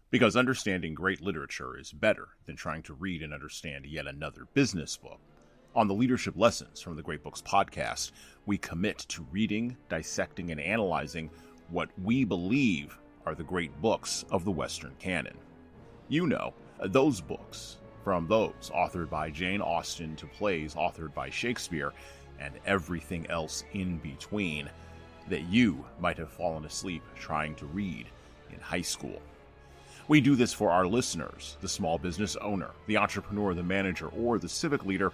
Because understanding great literature is better than trying to read and understand yet another business book. On the Leadership Lessons from the Great Books podcast, we commit to reading, dissecting, and analyzing what we believe are the great books of the Western canon. You know, those books, from those authored by Jane Austen to plays authored by Shakespeare, and everything else in between, that you might have fallen asleep trying to read in high school. We do this for our listeners, the small business owner, the entrepreneur, the manager, or the civic leader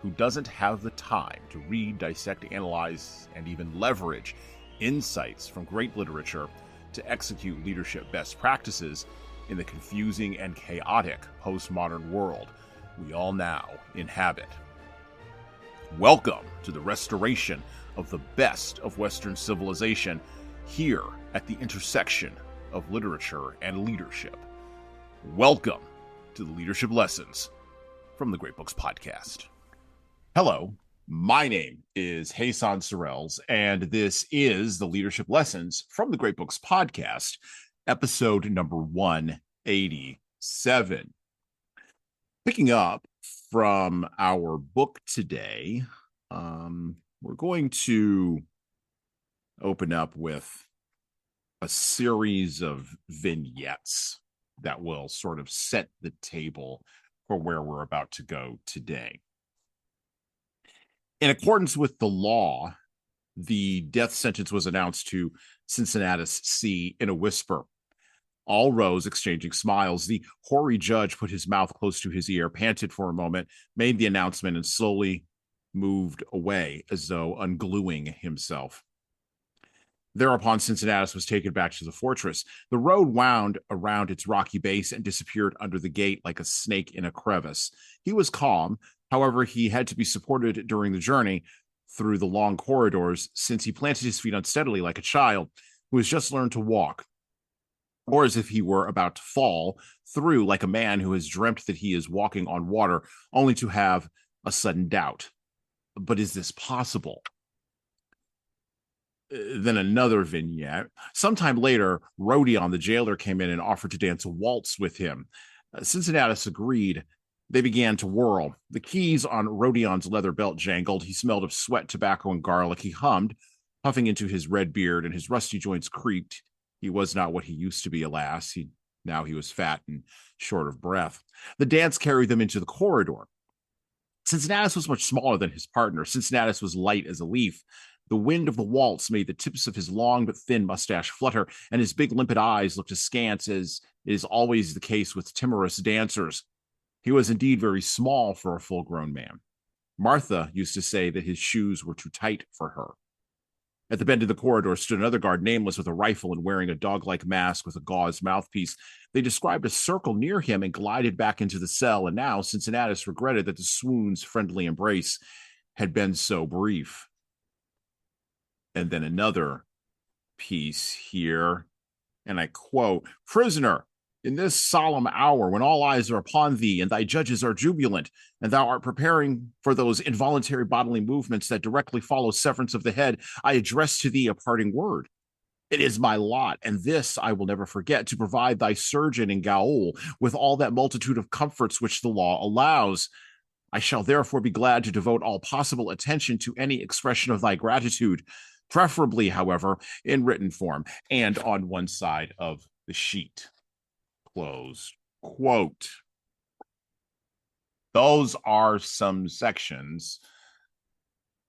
who doesn't have the time to read, dissect, analyze, and even leverage insights from great literature to execute leadership best practices in the confusing and chaotic postmodern world we all now inhabit. Welcome to the restoration of the best of Western civilization here at the intersection of literature and leadership. Welcome to the Leadership Lessons from the Great Books podcast. Hello, my name is Jesan Sorrells, and this is the Leadership Lessons from the Great Books podcast, episode number 187. Picking up from our book today, we're going to open up with a series of vignettes that will sort of set the table for where we're about to go today. In accordance with the law, the death sentence was announced to Cincinnatus C in a whisper. All rose, exchanging smiles. The hoary judge put his mouth close to his ear, panted for a moment, made the announcement, and slowly moved away as though ungluing himself. Thereupon, Cincinnatus was taken back to the fortress. The road wound around its rocky base and disappeared under the gate like a snake in a crevice. He was calm. However, he had to be supported during the journey through the long corridors, since he planted his feet unsteadily like a child who has just learned to walk, or as if he were about to fall through like a man who has dreamt that he is walking on water, only to have a sudden doubt. But is this possible? Then another vignette. Sometime later, Rodion, the jailer, came in and offered to dance a waltz with him. Cincinnatus agreed. They began to whirl. The keys on Rodion's leather belt jangled. He smelled of sweat, tobacco, and garlic. He hummed, puffing into his red beard, and his rusty joints creaked. He was not what he used to be, alas. Now he was fat and short of breath. The dance carried them into the corridor. Cincinnatus was much smaller than his partner. Cincinnatus was light as a leaf. The wind of the waltz made the tips of his long but thin mustache flutter, and his big limpid eyes looked askance, as is always the case with timorous dancers. He was indeed very small for a full-grown man. Martha used to say that his shoes were too tight for her. At the bend of the corridor stood another guard, nameless, with a rifle and wearing a dog-like mask with a gauze mouthpiece. They described a circle near him and glided back into the cell, and now Cincinnatus regretted that the swoon's friendly embrace had been so brief. And then another piece here, and I quote, "Prisoner, in this solemn hour when all eyes are upon thee and thy judges are jubilant, and thou art preparing for those involuntary bodily movements that directly follow severance of the head, I address to thee a parting word. It is my lot, and this I will never forget, to provide thy surgeon in Gaol with all that multitude of comforts which the law allows. I shall therefore be glad to devote all possible attention to any expression of thy gratitude, preferably, however, in written form and on one side of the sheet." Close quote. Those are some sections,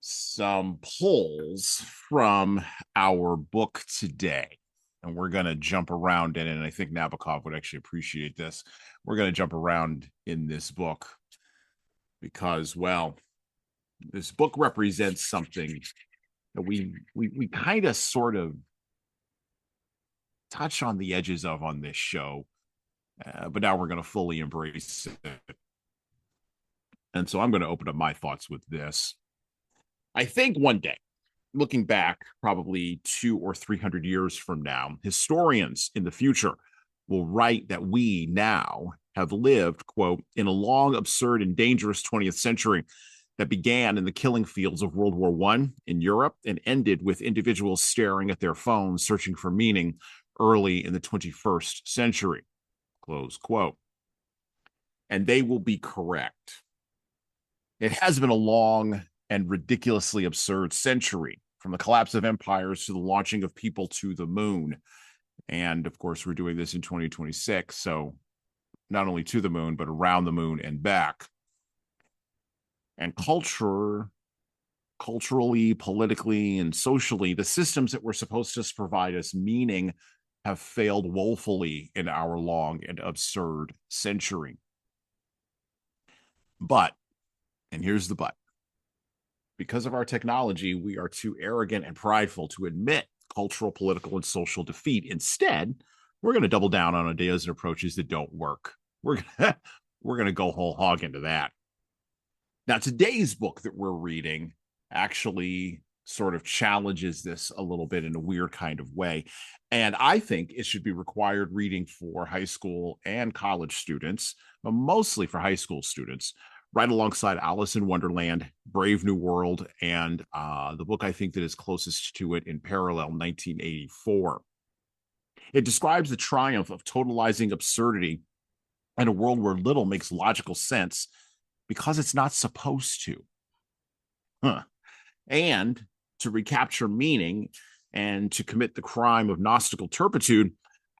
some pulls from our book today. And we're going to jump around in it. And I think Nabokov would actually appreciate this. We're going to jump around in this book because, well, this book represents something that we kind of sort of touch on the edges of on this show, but now we're going to fully embrace it. And so I'm going to open up my thoughts with this. I think one day, looking back probably 200 or 300 years from now, historians in the future will write that we now have lived, quote, in a long, absurd, and dangerous 20th century that began in the killing fields of World War I in Europe and ended with individuals staring at their phones, searching for meaning early in the 21st century. close quote. And they will be correct. It has been a long and ridiculously absurd century, from the collapse of empires to the launching of people to the moon. And of course, we're doing this in 2026. So not only to the moon, but around the moon and back. And culturally, politically, and socially, the systems that were supposed to provide us meaning have failed woefully in our long and absurd century. But, and here's the but, because of our technology, we are too arrogant and prideful to admit cultural, political, and social defeat. Instead, we're going to double down on ideas and approaches that don't work. We're going to go whole hog into that. Now, today's book that we're reading actually sort of challenges this a little bit in a weird kind of way. And I think it should be required reading for high school and college students, but mostly for high school students, right alongside Alice in Wonderland, Brave New World, and the book I think that is closest to it in parallel, 1984. It describes the triumph of totalizing absurdity in a world where little makes logical sense because it's not supposed to. And to recapture meaning and to commit the crime of Gnostical turpitude,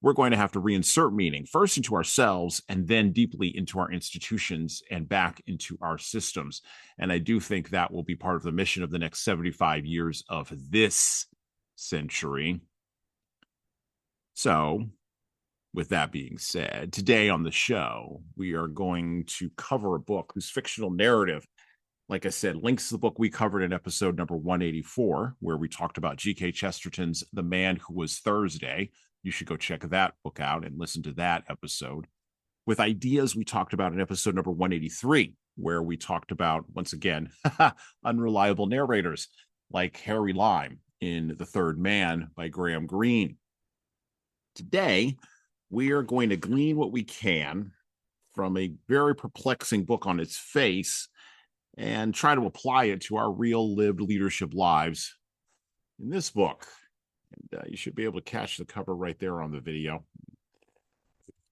we're going to have to reinsert meaning, first into ourselves and then deeply into our institutions and back into our systems. And I do think that will be part of the mission of the next 75 years of this century. So, with that being said, today on the show, we are going to cover a book whose fictional narrative, like I said, links to the book we covered in episode number 184, where we talked about G.K. Chesterton's The Man Who Was Thursday. You should go check that book out and listen to that episode. With ideas we talked about in episode number 183, where we talked about, once again, unreliable narrators like Harry Lime in The Third Man by Graham Greene. Today, we are going to glean what we can from a very perplexing book on its face and try to apply it to our real lived leadership lives in this book. And you should be able to catch the cover right there on the video.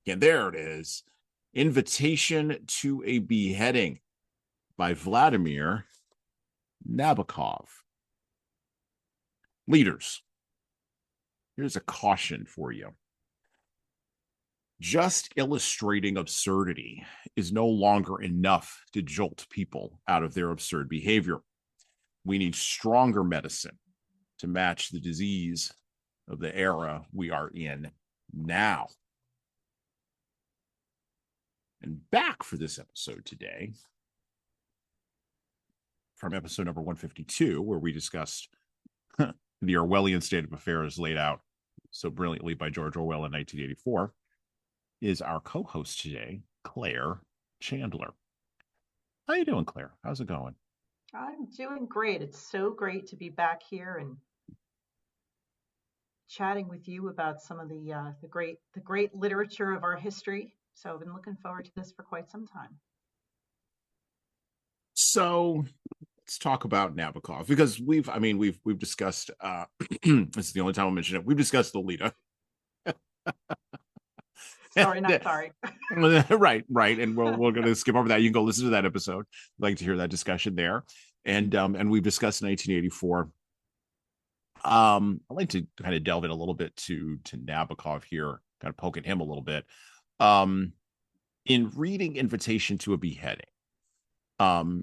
And there it is. Invitation to a Beheading by Vladimir Nabokov. Leaders, here's a caution for you. Just illustrating absurdity is no longer enough to jolt people out of their absurd behavior. We need stronger medicine to match the disease of the era we are in now. And back for this episode today, from episode number 152, where we discussed the Orwellian state of affairs laid out so brilliantly by George Orwell in 1984, is our co-host today, Claire Chandler. How you doing, Claire? How's it going? I'm doing great. It's so great to be back here and chatting with you about some of the great literature of our history. So I've been looking forward to this for quite some time. So let's talk about Nabokov, because we've discussed this is the only time I'll mention it. We've discussed Lolita. Sorry, not sorry. right. And we're going to skip over that. You can go listen to that episode. I'd like to hear that discussion there. And we've discussed 1984. I'd like to kind of delve in a little bit to Nabokov here, kind of poke at him a little bit. In reading Invitation to a Beheading,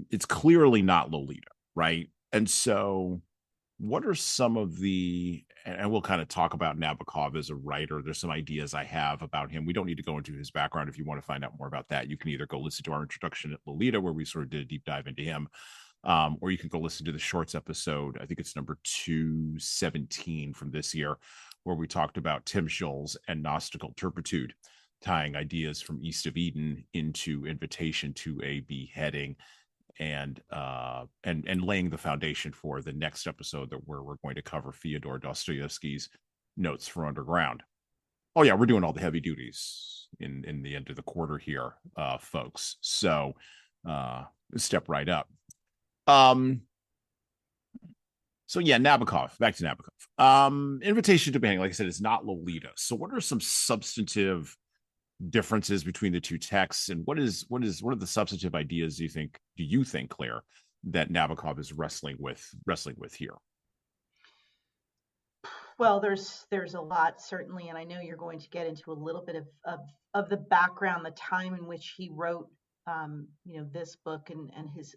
it's clearly not Lolita, right? And so what are some of the, and we'll kind of talk about Nabokov as a writer. There's some ideas I have about him. We don't need to go into his background. If you want to find out more about that, you can either go listen to our introduction at Lolita, where we sort of did a deep dive into him, or you can go listen to the shorts episode. I think it's number 217 from this year, where we talked about Tim Schulz and Gnostical turpitude, tying ideas from East of Eden into Invitation to a Beheading, and laying the foundation for the next episode where we're going to cover Fyodor Dostoevsky's Notes for Underground. Oh yeah, we're doing all the heavy duties in the end of the quarter here, folks. So step right up. So yeah, Nabokov. Back to Nabokov. Invitation to Beheading, like I said, is not Lolita. So what are some substantive differences between the two texts, and what are the substantive ideas do you think, Claire, that Nabokov is wrestling with here? Well, there's a lot, certainly, and I know you're going to get into a little bit of the background, the time in which he wrote this book and his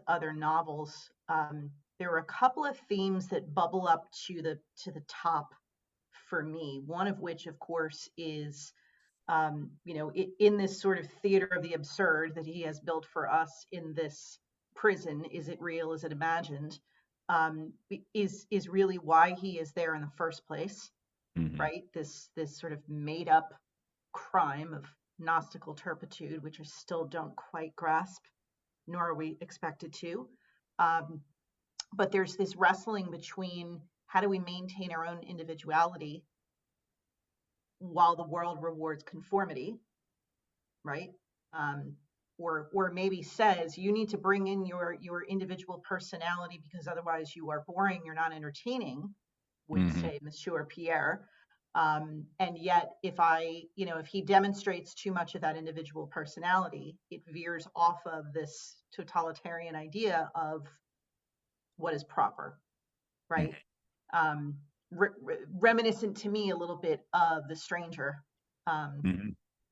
other novels. There were a couple of themes that bubble up to the top for me. One of which, of course, is in this sort of theater of the absurd that he has built for us in this prison. Is it real? Is it imagined? Is really why he is there in the first place, Mm-hmm. right? This sort of made up crime of Gnostical turpitude, which I still don't quite grasp, nor are we expected to. But there's this wrestling between how do we maintain our own individuality while the world rewards conformity, right? Or maybe says you need to bring in your individual personality because otherwise you are boring, you're not entertaining, would Mm-hmm. say Monsieur Pierre. And yet, if he demonstrates too much of that individual personality, it veers off of this totalitarian idea of what is proper, right? Reminiscent to me a little bit of The Stranger, Mm-hmm.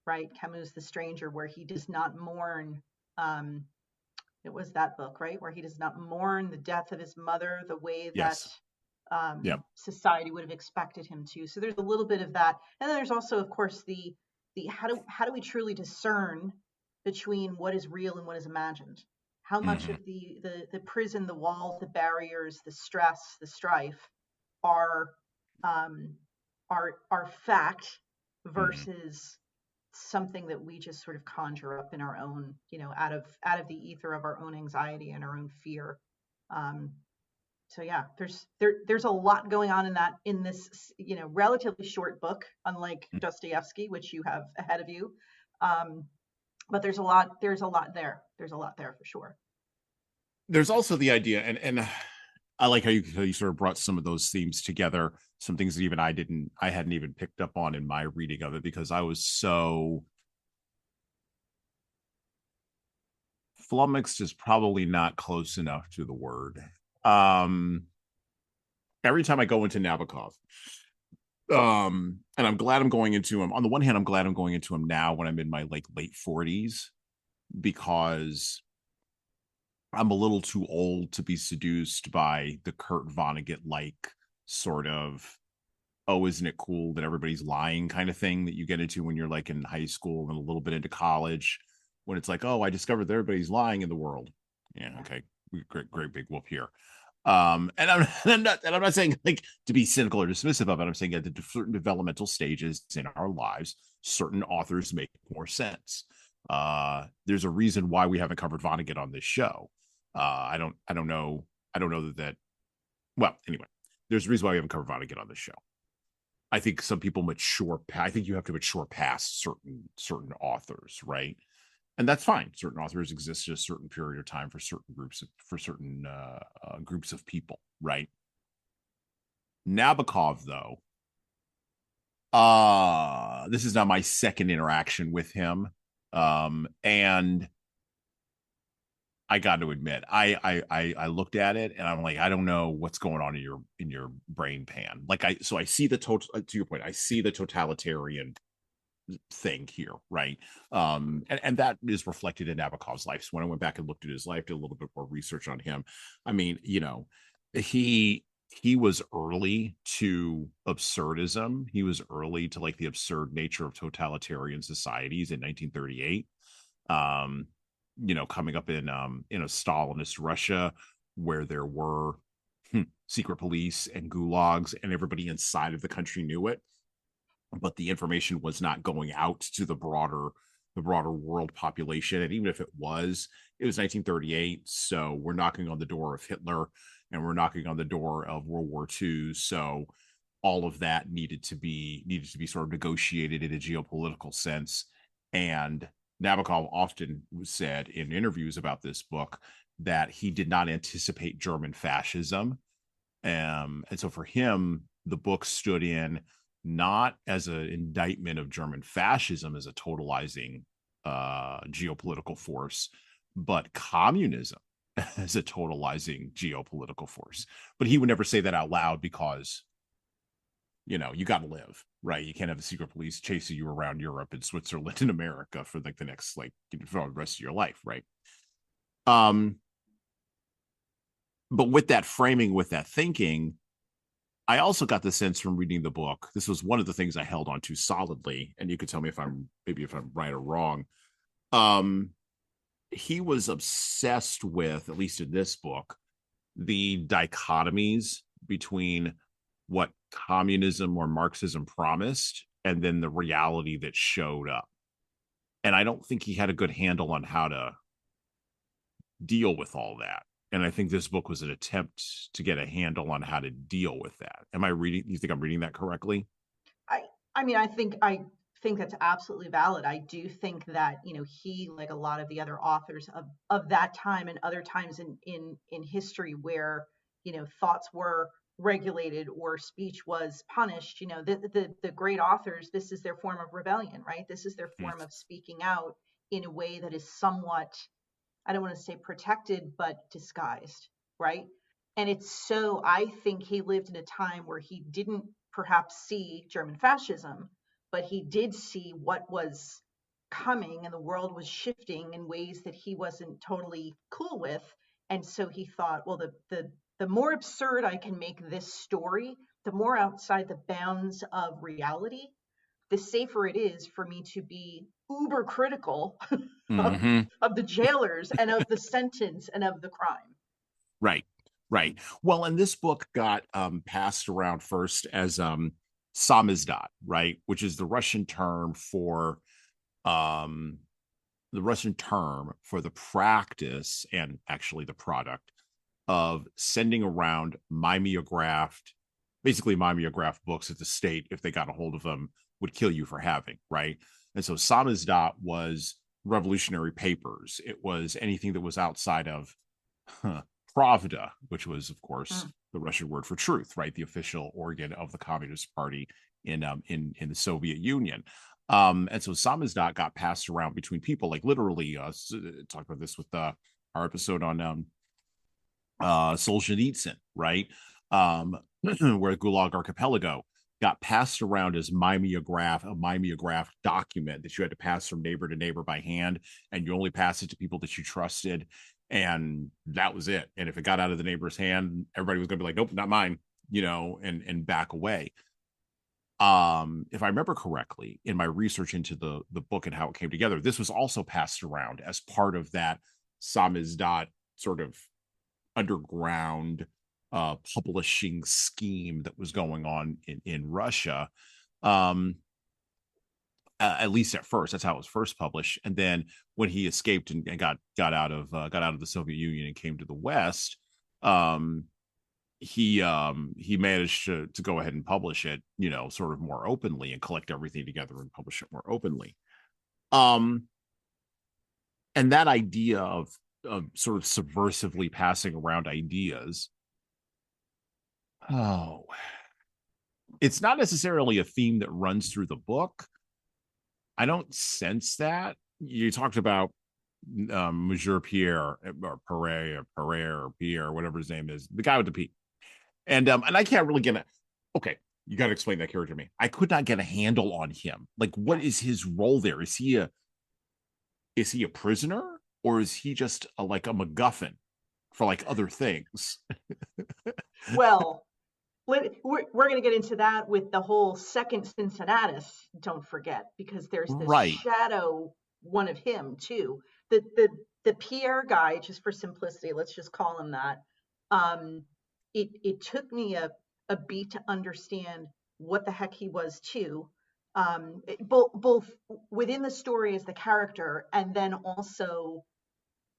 right? Camus' The Stranger, where he does not mourn. It was that book, right? Where he does not mourn the death of his mother the way that Yes. Yep. society would have expected him to. So there's a little bit of that, and then there's also, of course, the how do we truly discern between what is real and what is imagined? How much Mm-hmm. of the prison, the walls, the barriers, the stress, the strife are fact versus something that we just sort of conjure up in our own, out of the ether of our own anxiety and our own fear. So yeah, there's a lot going on in this relatively short book, unlike Dostoevsky, which you have ahead of you. But there's a lot there. There's a lot there for sure. There's also the idea, and I like how you sort of brought some of those themes together, some things that even I hadn't even picked up on in my reading of it, because I was so flummoxed is probably not close enough to the word. Every time I go into Nabokov, and I'm glad I'm going into him. On the one hand, I'm glad I'm going into him now when I'm in my late 40s, because I'm a little too old to be seduced by the Kurt Vonnegut like sort of, oh, isn't it cool that everybody's lying kind of thing that you get into when you're like in high school and a little bit into college, when it's like, oh, I discovered that everybody's lying in the world. Yeah, okay, great big whoop here. And I'm not saying like to be cynical or dismissive of it. I'm saying at the certain developmental stages in our lives, certain authors make more sense. There's a reason why we haven't covered Vonnegut on this show. I don't know that. Well, anyway, there's a reason why we haven't covered Vonnegut on this show. I think some people mature. I think you have to mature past certain authors, right? And that's fine. Certain authors exist at a certain period of time for certain groups of people, right? Nabokov, though, this is now my second interaction with him, and I got to admit, I looked at it and I'm like, I don't know what's going on in your brain pan. Like I see the total, to your point, I see the totalitarian thing here, right? And that is reflected in Nabokov's life. So when I went back and looked at his life, did a little bit more research on him. I mean, he was early to absurdism. He was early to like the absurd nature of totalitarian societies in 1938. Coming up in a Stalinist Russia where there were secret police and gulags, and everybody inside of the country knew it, but the information was not going out to the broader world population. And even if it was 1938, so we're knocking on the door of Hitler and we're knocking on the door of World War II. So all of that needed to be sort of negotiated in a geopolitical sense. And Nabokov often said in interviews about this book that he did not anticipate German fascism. And so for him, the book stood in not as an indictment of German fascism as a totalizing geopolitical force, but communism as a totalizing geopolitical force. But he would never say that out loud because, you know, you got to live, right? You can't have the secret police chasing you around Europe and Switzerland and America for like the next, like, for the rest of your life, right? But with that framing, with that thinking, I also got the sense from reading the book, this was one of the things I held on to solidly, and you could tell me if I'm right or wrong. He was obsessed with, at least in this book, the dichotomies between what communism or Marxism promised and then the reality that showed up. And I don't think he had a good handle on how to deal with all that. And I think this book was an attempt to get a handle on how to deal with that. Am I reading? You think I'm reading that correctly? I mean, I think that's absolutely valid. I do think that, you know, he, like a lot of the other authors of that time and other times in history where, you know, thoughts were regulated or speech was punished, you know, the great authors, this is their form of rebellion, right? This is their form of speaking out in a way that is somewhat, I don't want to say protected, but disguised, right? And it's so, I think he lived in a time where he didn't perhaps see German fascism, but he did see what was coming and the world was shifting in ways that he wasn't totally cool with. And so he thought, well, the more absurd I can make this story, the more outside the bounds of reality, the safer it is for me to be uber critical Mm-hmm. of the jailers and of the sentence and of the crime. Right, right. Well, and this book got passed around first as samizdat, right, which is um, the Russian term for the practice and actually the product of sending around mimeographed, basically mimeographed books that the state, if they got a hold of them, would kill you for having, right? And so samizdat was revolutionary papers. It was anything that was outside of Pravda, which was, of course, the Russian word for truth, right? The official organ of the Communist Party in the Soviet Union. And so samizdat got passed around between people, like literally. Talk about this with our episode on Solzhenitsyn, right? Where Gulag Archipelago got passed around as a mimeograph document that you had to pass from neighbor to neighbor by hand, and you only pass it to people that you trusted, and that was it. And if it got out of the neighbor's hand, everybody was going to be like, nope, not mine, you know, and back away. If I remember correctly, in my research into the book and how it came together, this was also passed around as part of that samizdat sort of underground publishing scheme that was going on in Russia. At least at first, that's how it was first published. And then when he escaped and got out of the Soviet Union and came to the West, he managed to go ahead and publish it, you know, sort of more openly and collect everything together and publish it more openly. And that idea of sort of subversively passing around ideas, it's not necessarily a theme that runs through the book. I don't sense that. You talked about Monsieur Pierre or Perret or Pierre, whatever his name is, the guy with the P. And I can't really get it. Okay, you got to explain that character to me. I could not get a handle on him. Like, what is his role there? Is he a prisoner, or is he just like a MacGuffin for like other things? Well, we're going to get into that with the whole second Cincinnatus, don't forget, because there's this Right. shadow one of him too. The Pierre guy, just for simplicity, let's just call him that. It took me a beat to understand what the heck he was too. Both within the story as the character, and then also,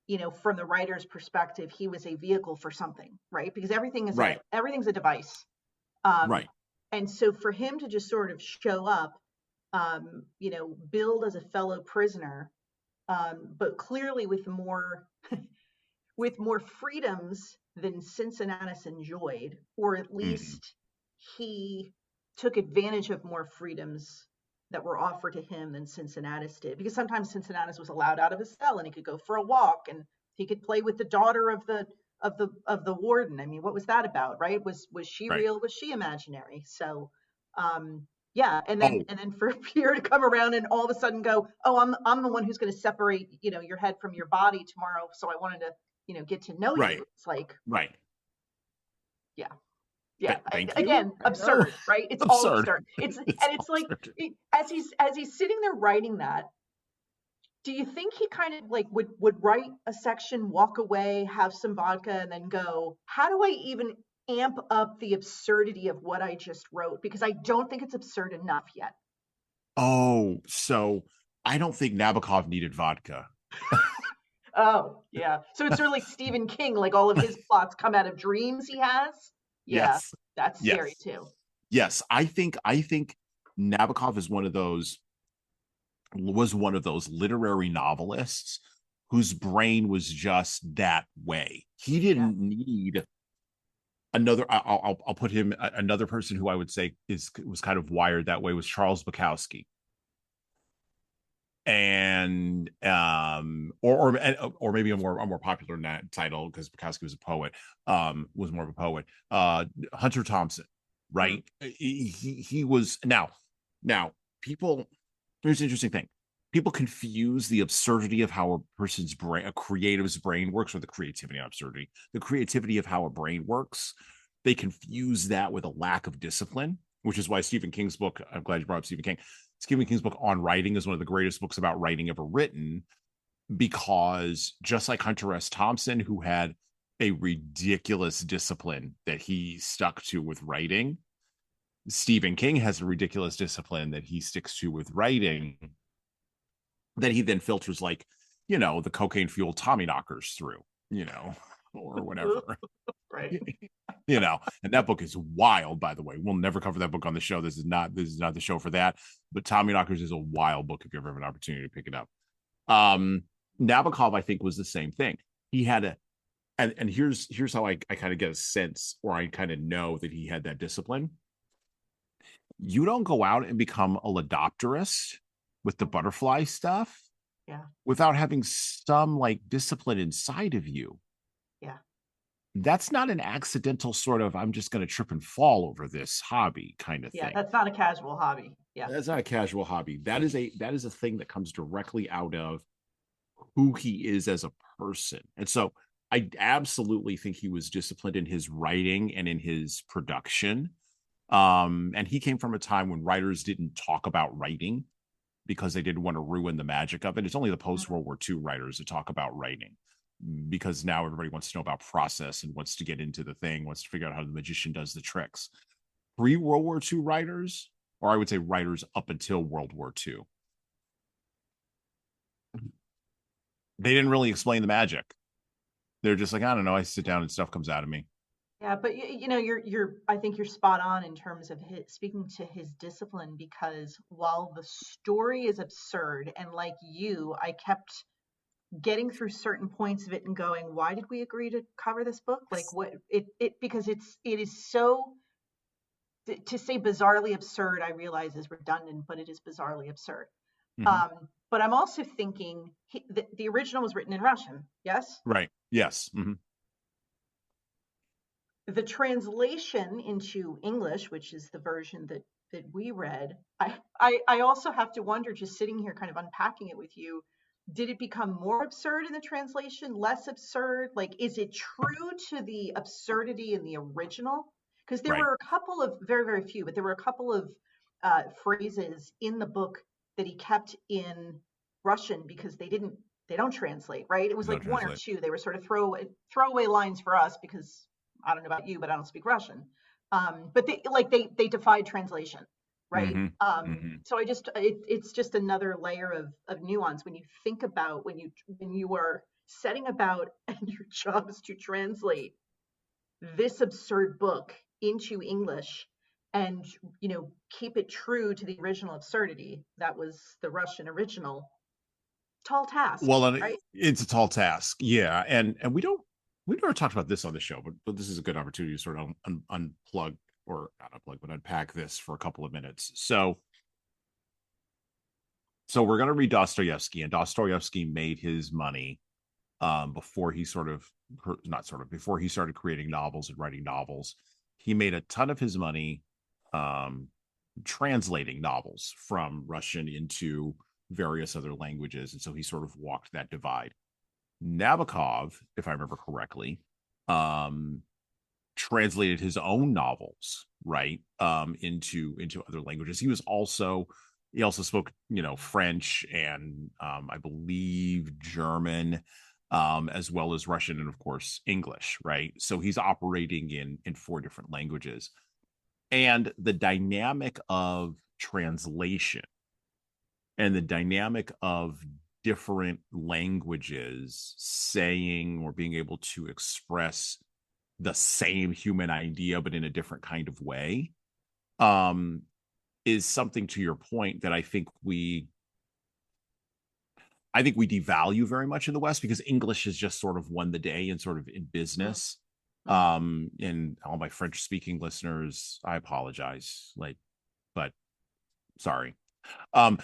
you know, from the writer's perspective, he was a vehicle for something, right? Because everything's a device. Right. And so for him to just sort of show up, you know, billed as a fellow prisoner, but clearly with more with more freedoms than Cincinnatus enjoyed, or at least he took advantage of more freedoms that were offered to him than Cincinnatus did, because sometimes Cincinnatus was allowed out of his cell and he could go for a walk and he could play with the daughter of the warden. I mean, what was that about, right? Was she Right. real? Was she imaginary? So yeah, and Oh, then for Pierre to come around and all of a sudden go, oh, I'm the one who's going to separate, you know, your head from your body tomorrow, so I wanted to, you know, get to know right. you. It's like, Right. yeah, yeah, Thank you. again, I know. absurd, right? It's all Absurd. absurd. It's It's and it's like absurd. as he's sitting there writing that, do you think he kind of like would write a section, walk away, have some vodka, and then go, how do I even amp up the absurdity of what I just wrote? Because I don't think it's absurd enough yet. Oh, so I don't think Nabokov needed vodka. Oh, yeah. So it's sort of like Stephen King, like all of his plots come out of dreams he has. Yeah, Yes. that's scary Yes. too. Yes. I think Nabokov is one of those literary novelists whose brain was just that way. He Yeah. didn't need another. I'll put him another person who I would say was kind of wired that way was Charles Bukowski, and or maybe a more popular title because Bukowski was a poet, was more of a poet. Hunter Thompson, Mm. right? He was now people. Here's an interesting thing. People confuse the absurdity of how a person's brain, a creative's brain works, with the creativity and absurdity. The creativity of how a brain works, they confuse that with a lack of discipline, which is why Stephen King's book, I'm glad you brought up Stephen King. Stephen King's book On Writing is one of the greatest books about writing ever written, because just like Hunter S. Thompson, who had a ridiculous discipline that he stuck to with writing, Stephen King has a ridiculous discipline that he sticks to with writing, that he then filters, like, the cocaine fueled Tommy knockers through, or whatever. Right. And that book is wild, by the way. We'll never cover that book on the show. This is not the show for that. But Tommy Knockers is a wild book if you ever have an opportunity to pick it up. Nabokov, I think, was the same thing. He had and here's how I kind of get a sense, or I kind of know that he had that discipline. You don't go out and become a ledopterist with the butterfly stuff Yeah. without having some like discipline inside of you. Yeah. That's not an accidental sort of, I'm just going to trip and fall over this hobby kind of Yeah. thing. That's not a casual hobby. Yeah. That's not a casual hobby. That is a thing that comes directly out of who he is as a person. And so I absolutely think he was disciplined in his writing and in his production. And he came from a time when writers didn't talk about writing because they didn't want to ruin the magic of it. It's only the post-World War II writers that talk about writing, because now everybody wants to know about process and wants to get into the thing, wants to figure out how the magician does the tricks. Pre-World War II writers, or I would say writers up until World War II, they didn't really explain the magic. They're just like, I don't know, I sit down and stuff comes out of me. Yeah, but I think you're spot on in terms of speaking to his discipline, because while the story is absurd, and like you, I kept getting through certain points of it and going, why did we agree to cover this book? Like, what because it is so, to say bizarrely absurd, I realize is redundant, but it is bizarrely absurd. Mm-hmm. But I'm also thinking the original was written in Russian, yes? Right. Yes. Mm-hmm. The translation into English, which is the version that we read, I also have to wonder, just sitting here kind of unpacking it with you, did it become more absurd in the translation, less absurd? Like, is it true to the absurdity in the original? Because there Right. were a couple of, very, very few, but there were a couple of phrases in the book that he kept in Russian because they don't translate, right? It was No like one or translate. two. They were sort of throwaway lines for us because I don't know about you, but I don't speak Russian. But they defied translation, right? Mm-hmm. Mm-hmm. So it's just another layer of nuance when you think about when you are setting about and your job is to translate this absurd book into English and keep it true to the original absurdity that was the Russian original. Tall task, Well, and right? it's a tall task. Yeah. And we never talked about this on the show, but this is a good opportunity to sort of unplug but unpack this for a couple of minutes. So we're going to read Dostoevsky, and Dostoevsky made his money before he before he started creating novels and writing novels. He made a ton of his money translating novels from Russian into various other languages, and so he sort of walked that divide. Nabokov, if I remember correctly, translated his own novels, right, into other languages. He also spoke, French and I believe German, as well as Russian and of course English, right? So he's operating in 4 different languages. And the dynamic of translation and the dynamic of different languages saying or being able to express the same human idea but in a different kind of way is something, to your point, that I think we devalue very much in the West, because English has just sort of won the day and sort of in business. And all my French speaking listeners, I apologize, but sorry. But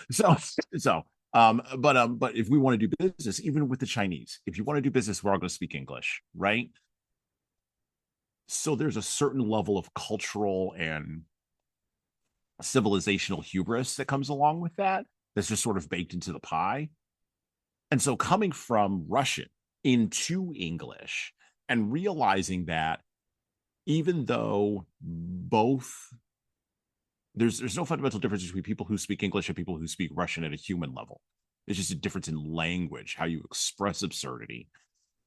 if we want to do business, even with the Chinese, if you want to do business, we're all going to speak English, right? So there's a certain level of cultural and civilizational hubris that comes along with that, that's just sort of baked into the pie. And so coming from Russian into English and realizing that even though there's no fundamental difference between people who speak English and people who speak Russian at a human level. It's just a difference in language, how you express absurdity.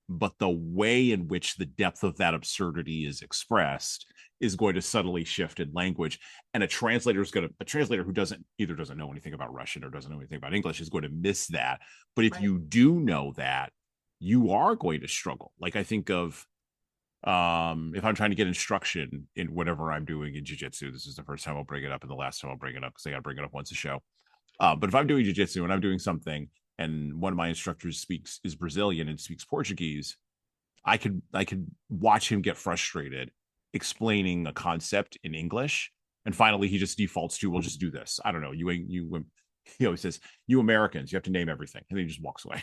But the way in which the depth of that absurdity is expressed is going to subtly shift in language. And a translator who doesn't know anything about Russian or doesn't know anything about English is going to miss that. But if you do know that, you are going to struggle. Like, I think of if I'm trying to get instruction in whatever I'm doing in jiu-jitsu, this is the first time I'll bring it up and the last time I'll bring it up because I got to bring it up once a show. But if I'm doing jiu-jitsu and I'm doing something and one of my instructors is Brazilian and speaks Portuguese, I could watch him get frustrated explaining a concept in English, and finally he just defaults to, "We'll just do this. I don't know. He always says, "You Americans, you have to name everything," and then he just walks away.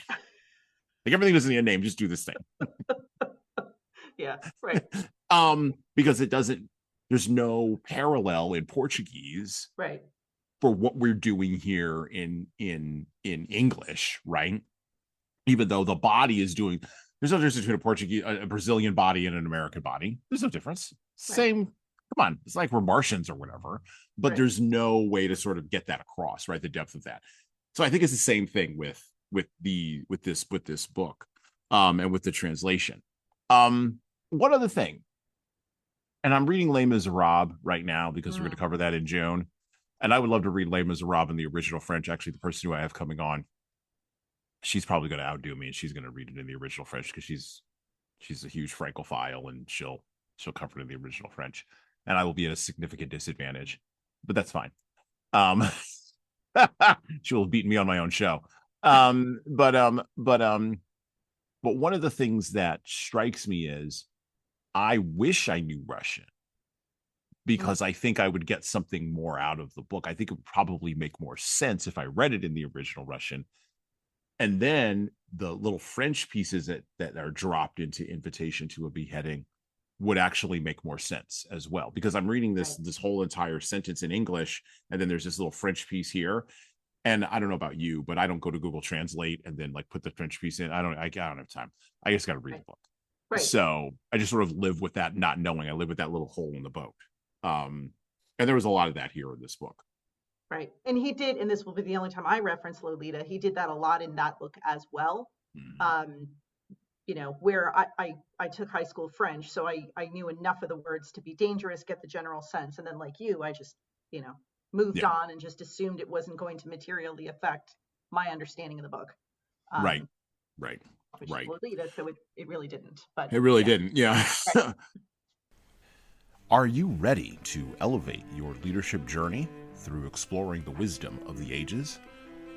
Like, everything doesn't need a name. Just do this thing. Yeah, right. Because there's no parallel in Portuguese, right, for what we're doing here in English, right? Even though the body is doing, there's no difference between a Brazilian body and an American body. There's no difference. Same. Come on, it's like we're Martians or whatever, but there's no way to sort of get that across, right? The depth of that. So I think it's the same thing with this book, and with the translation. One other thing, and I'm reading Les Miserables right now because we're going to cover that in June. And I would love to read Les Miserables in the original French. Actually, the person who I have coming on, she's probably going to outdo me, and she's going to read it in the original French because she's a huge Francophile, and she'll cover it in the original French. And I will be at a significant disadvantage, but that's fine. She will beat me on my own show. But one of the things that strikes me is, I wish I knew Russian, because I think I would get something more out of the book. I think it would probably make more sense if I read it in the original Russian. And then the little French pieces that are dropped into Invitation to a Beheading would actually make more sense as well. Because I'm reading this whole entire sentence in English, and then there's this little French piece here. And I don't know about you, but I don't go to Google Translate and then put the French piece in. I don't have time. I just got to read the book. Right. So I just sort of live with that, not knowing. I live with that little hole in the boat. And there was a lot of that here in this book. Right. And he did, and this will be the only time I reference Lolita, he did that a lot in that book as well. Where I took high school French, so I knew enough of the words to be dangerous, get the general sense. And then, like you, I just, moved on and just assumed it wasn't going to materially affect my understanding of the book. Right. Which is Lolita, so it really didn't. But it really didn't. Yeah. Right. Are you ready to elevate your leadership journey through exploring the wisdom of the ages?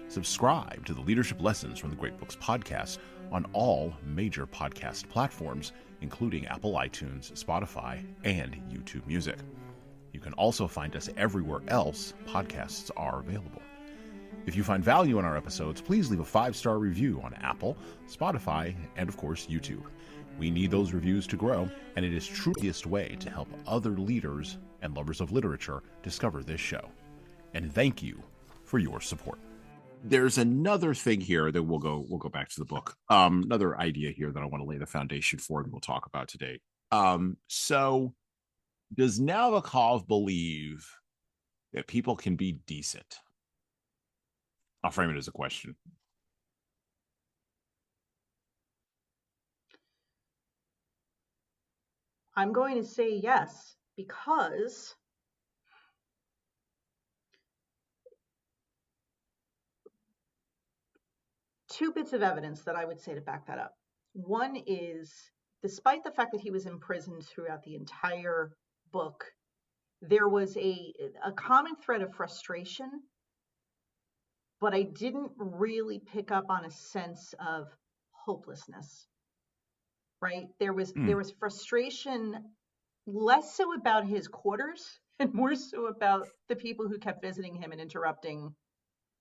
Subscribe to the Leadership Lessons from the Great Books podcast on all major podcast platforms, including Apple iTunes, Spotify, and YouTube Music. You can also find us everywhere else podcasts are available. If you find value in our episodes, please leave a 5-star review on Apple, Spotify, and of course, YouTube. We need those reviews to grow, and it is truly the easiest way to help other leaders and lovers of literature discover this show. And thank you for your support. There's another thing here that we'll go back to the book. Another idea here that I want to lay the foundation for and we'll talk about today. So does Nabokov believe that people can be decent? I'll frame it as a question. I'm going to say yes, because two bits of evidence that I would say to back that up. One is, despite the fact that he was imprisoned throughout the entire book, there was a common thread of frustration, but I didn't really pick up on a sense of hopelessness, right? There was frustration, less so about his quarters and more so about the people who kept visiting him and interrupting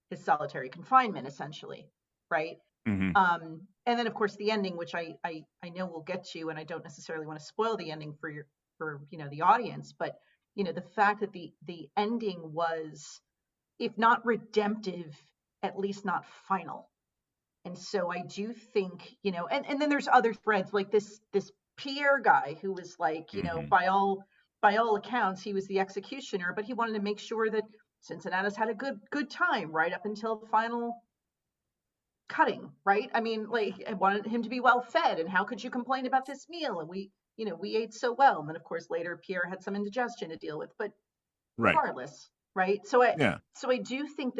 his solitary confinement, essentially, right? Mm-hmm. And then, of course, the ending, which I know we'll get to, and I don't necessarily want to spoil the ending for the audience, but the fact that the ending was, if not redemptive, at least not final. And so I do think, and then there's other threads like this Pierre guy who was like, by all accounts, he was the executioner, but he wanted to make sure that Cincinnatus had a good time right up until the final cutting, right? I mean, like, I wanted him to be well fed, and how could you complain about this meal? And we ate so well. And then, of course, later Pierre had some indigestion to deal with, but regardless, right? So I do think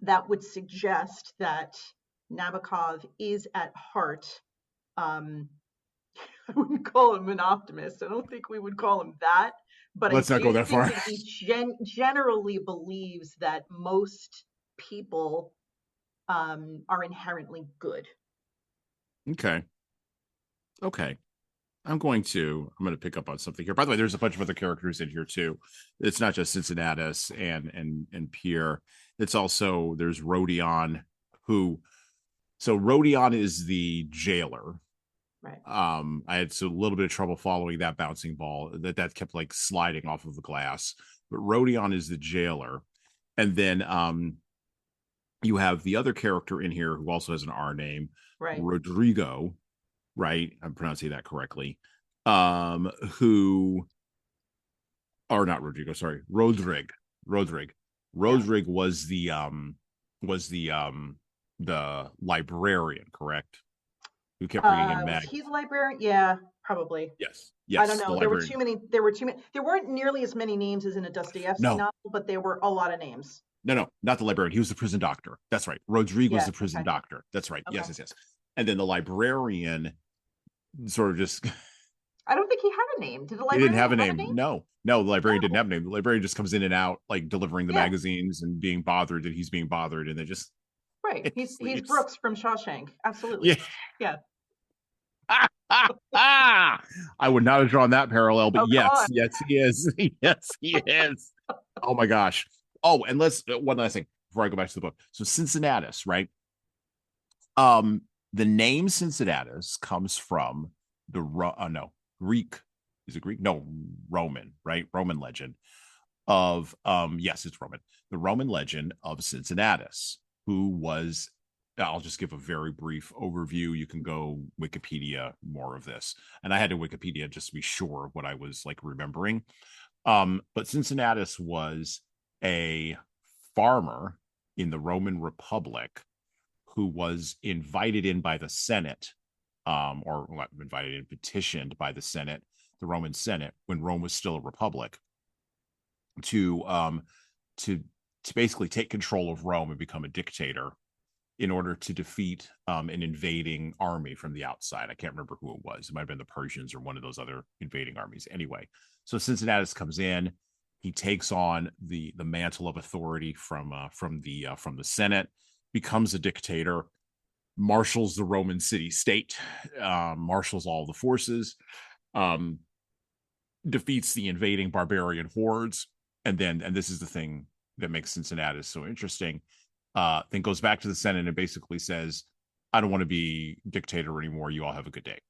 that would suggest that Nabokov is at heart, I wouldn't call him an optimist. I don't think we would call him that, but let's not go that far. That he generally believes that most people are inherently good. Okay. I'm going to pick up on something here. By the way, there's a bunch of other characters in here too. It's not just Cincinnatus and Pierre. It's also, there's Rodion, Rodion is the jailer. Right. I had a little bit of trouble following that bouncing ball that kept like sliding off of the glass. But Rodion is the jailer. And then you have the other character in here who also has an R name, right? Rodrigo, right? I'm pronouncing that correctly. Rodrig. Rodrig was the librarian, correct? Who kept bringing in Mag. He's a librarian? Yeah, probably. Yes. I don't know. There were too many. There weren't nearly as many names as in a Dostoevsky novel, but there were a lot of names. No, not the librarian. He was the prison doctor. That's right. Rodrigo was the prison doctor. That's right. Okay. Yes. And then the librarian sort of just... I don't think he had a name. Did the librarian He didn't have a name? No, the librarian didn't have a name. The librarian just comes in and out, like delivering the magazines and being bothered that he's being bothered, and they just... Right. He's Brooks from Shawshank. Absolutely. Yeah. I would not have drawn that parallel, but yes, he is. Yes, he is. Oh my gosh. Oh, and one last thing before I go back to the book. So Cincinnatus, right? The name Cincinnatus comes from the Greek. Is it Greek? No, Roman, right? Roman legend of yes, it's Roman. The Roman legend of Cincinnatus, who was... I'll just give a very brief overview. You can go Wikipedia more of this. And I had to Wikipedia just to be sure of what I was like remembering. But Cincinnatus was a farmer in the Roman Republic who was invited in by the Senate, petitioned by the Senate, the Roman Senate, when Rome was still a republic, to basically take control of Rome and become a dictator, in order to defeat an invading army from the outside. I can't remember who it was. It might have been the Persians or one of those other invading armies. Anyway, so Cincinnatus comes in. He takes on the mantle of authority from the Senate, becomes a dictator, marshals the Roman city-state, marshals all the forces, defeats the invading barbarian hordes, and this is the thing that makes Cincinnatus so interesting. Then goes back to the Senate and basically says, "I don't want to be dictator anymore. You all have a good day."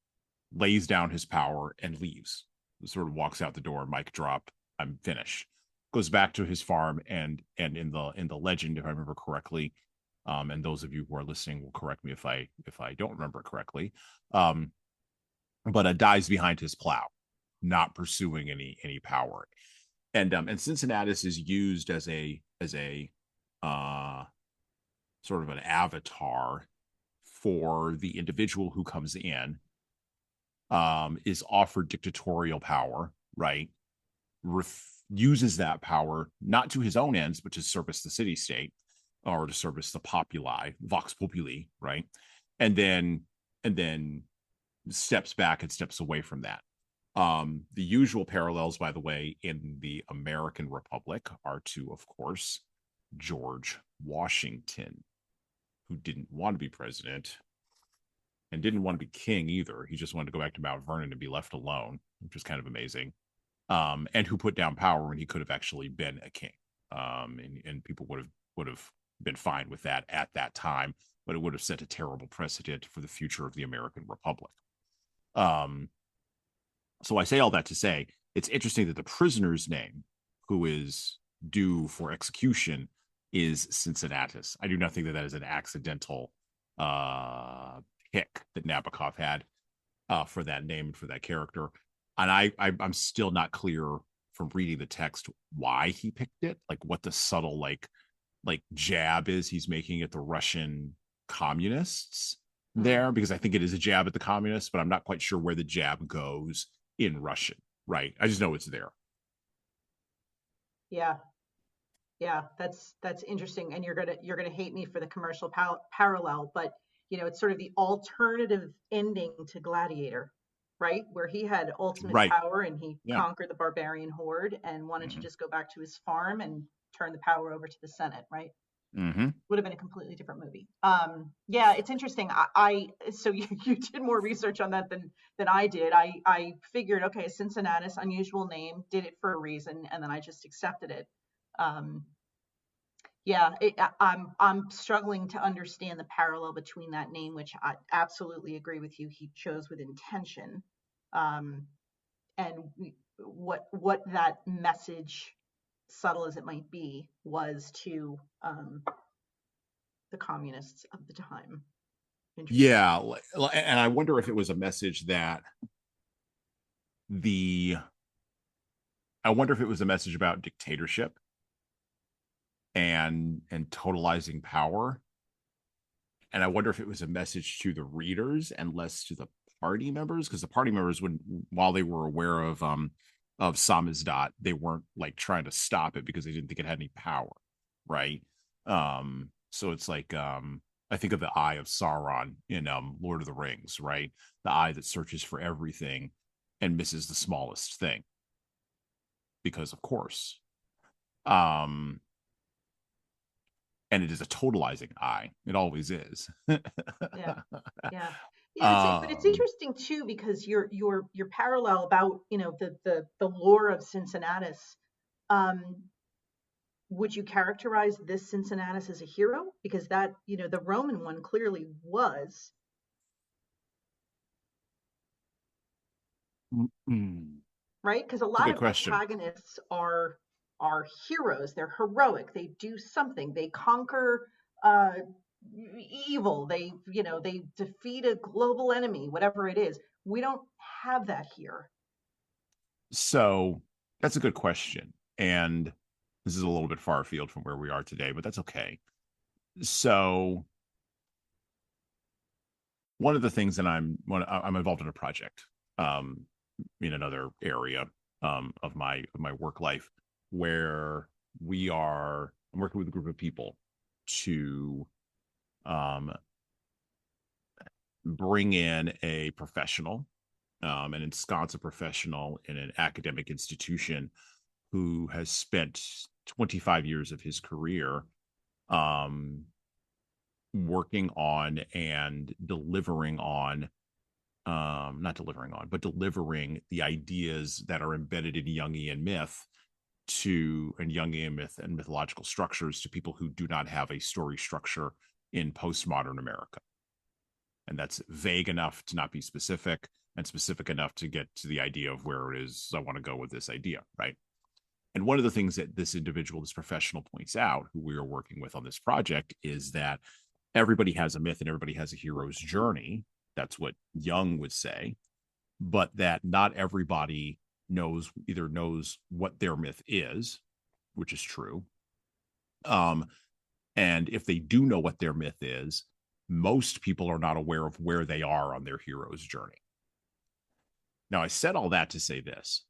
Lays down his power and leaves. Sort of walks out the door. Mic drop. I'm finished. Goes back to his farm, and in the legend, if I remember correctly, and those of you who are listening will correct me if I don't remember it correctly, but dies behind his plow, not pursuing any power. And Cincinnatus is used as a sort of an avatar for the individual who comes in, is offered dictatorial power, right? Uses that power not to his own ends, but to service the city state or to service the populi, vox populi, right? And then steps back and steps away from that. The usual parallels, by the way, in the American Republic are to, of course, George Washington, who didn't want to be president and didn't want to be king either. He just wanted to go back to Mount Vernon and be left alone, which is kind of amazing. And who put down power when he could have actually been a king. And people would have been fine with that at that time, but it would have set a terrible precedent for the future of the American Republic. So I say all that to say, it's interesting that the prisoner's name, who is due for execution, is Cincinnatus. I do not think that is an accidental pick that Nabokov had for that name and for that character. And I'm still not clear from reading the text why he picked it, like what the subtle like jab is he's making at the Russian communists there, because I think it is a jab at the communists, but I'm not quite sure where the jab goes in Russian, right? I just know it's there. Yeah, that's interesting, and you're gonna hate me for the commercial parallel, but it's sort of the alternative ending to Gladiator, right? Where he had ultimate Right. power and he Yeah. conquered the barbarian horde and wanted to just go back to his farm and turn the power over to the Senate, right? Would have been a completely different movie. Yeah, it's interesting. So you did more research on that than I did. I figured, okay, Cincinnatus, unusual name, did it for a reason, and then I just accepted it. Yeah, I'm struggling to understand the parallel between that name, which I absolutely agree with you. He chose with intention, and what that message, subtle as it might be, was to the communists of the time. Yeah, and I wonder if it was a message that I wonder if it was a message about dictatorship and totalizing power. And I wonder if it was a message to the readers and less to the party members, because the party members, while they were aware of samizdat, they weren't like trying to stop it because they didn't think it had any power, right? So it's like I think of the eye of Sauron in Lord of the Rings, right? The eye that searches for everything and misses the smallest thing, because of course. And it is a totalizing eye. It always is. Yeah. But it's interesting too, because your parallel about the lore of Cincinnatus. Would you characterize this Cincinnatus as a hero? Because that the Roman one clearly was. Right? Because a lot of protagonists are heroes. They're heroic. They do something. They conquer evil. They defeat a global enemy, whatever it is. We don't have that here. So that's a good question, and this is a little bit far afield from where we are today, but that's okay. So one of the things that I'm involved in a project in another area of my work life, where I'm working with a group of people to bring in a professional and ensconce a professional in an academic institution who has spent 25 years of his career working on and delivering on not delivering on, but delivering the ideas that are embedded in Jungian myth and Jungian myth and mythological structures to people who do not have a story structure in postmodern America. And that's vague enough to not be specific, and specific enough to get to the idea of where it is I want to go with this idea, right? And one of the things that this individual, this professional, points out, who we are working with on this project, is that everybody has a myth and everybody has a hero's journey. That's what Jung would say, but that not everybody knows what their myth is, which is true. And if they do know what their myth is, most people are not aware of where they are on their hero's journey. Now, I said all that to say this.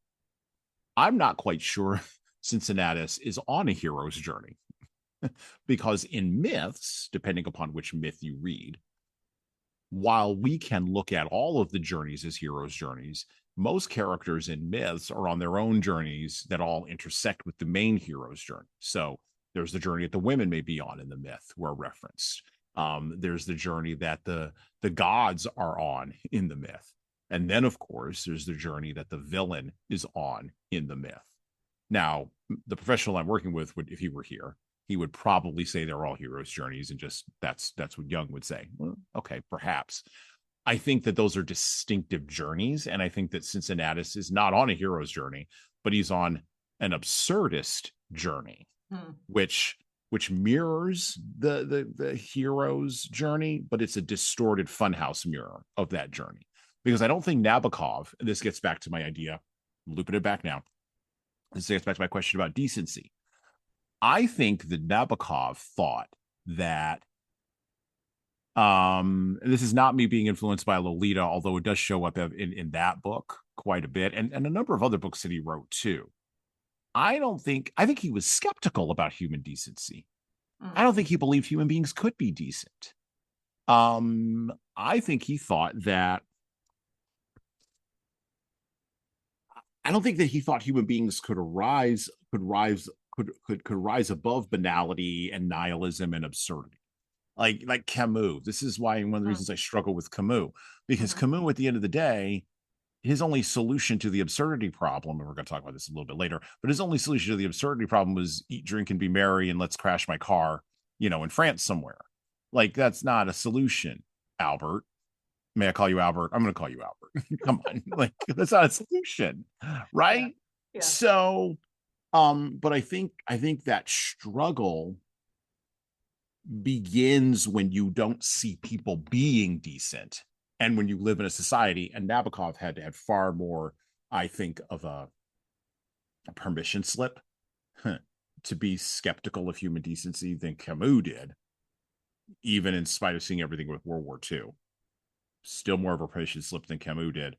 I'm not quite sure Cincinnatus is on a hero's journey because in myths, depending upon which myth you read, while we can look at all of the journeys as hero's journeys, most characters in myths are on their own journeys that all intersect with the main hero's journey. So there's the journey that the women may be on in the myth were referenced. There's the journey that the gods are on in the myth. And then, of course, there's the journey that the villain is on in the myth. Now, the professional I'm working with would, if he were here, he would probably say they're all heroes' journeys, and just that's what Jung would say. Well, okay, perhaps. I think that those are distinctive journeys, and I think that Cincinnatus is not on a hero's journey, but he's on an absurdist journey, which mirrors the hero's journey, but it's a distorted funhouse mirror of that journey. Because I don't think Nabokov, and this gets back to my idea, I'm looping it back now. This gets back to my question about decency. I think that Nabokov thought that, this is not me being influenced by Lolita, although it does show up in that book quite a bit, and a number of other books that he wrote too. I think he was skeptical about human decency. I don't think he believed human beings could be decent. I think he thought that I don't think that he thought human beings could rise above banality and nihilism and absurdity. Like Camus. This is why one of the reasons I struggle with Camus, because Camus, at the end of the day, his only solution to the absurdity problem, and we're going to talk about this a little bit later, but his only solution to the absurdity problem was eat, drink, and be merry, and let's crash my car, in France somewhere. Like, that's not a solution, Albert. May I call you Albert? I'm going to call you Albert. Come on. Like, that's not a solution, right? Yeah. So, but I think that struggle begins when you don't see people being decent and when you live in a society. And Nabokov had far more, I think, of a permission slip to be skeptical of human decency than Camus did, even in spite of seeing everything with World War II. Still more of a permission slip than Camus did,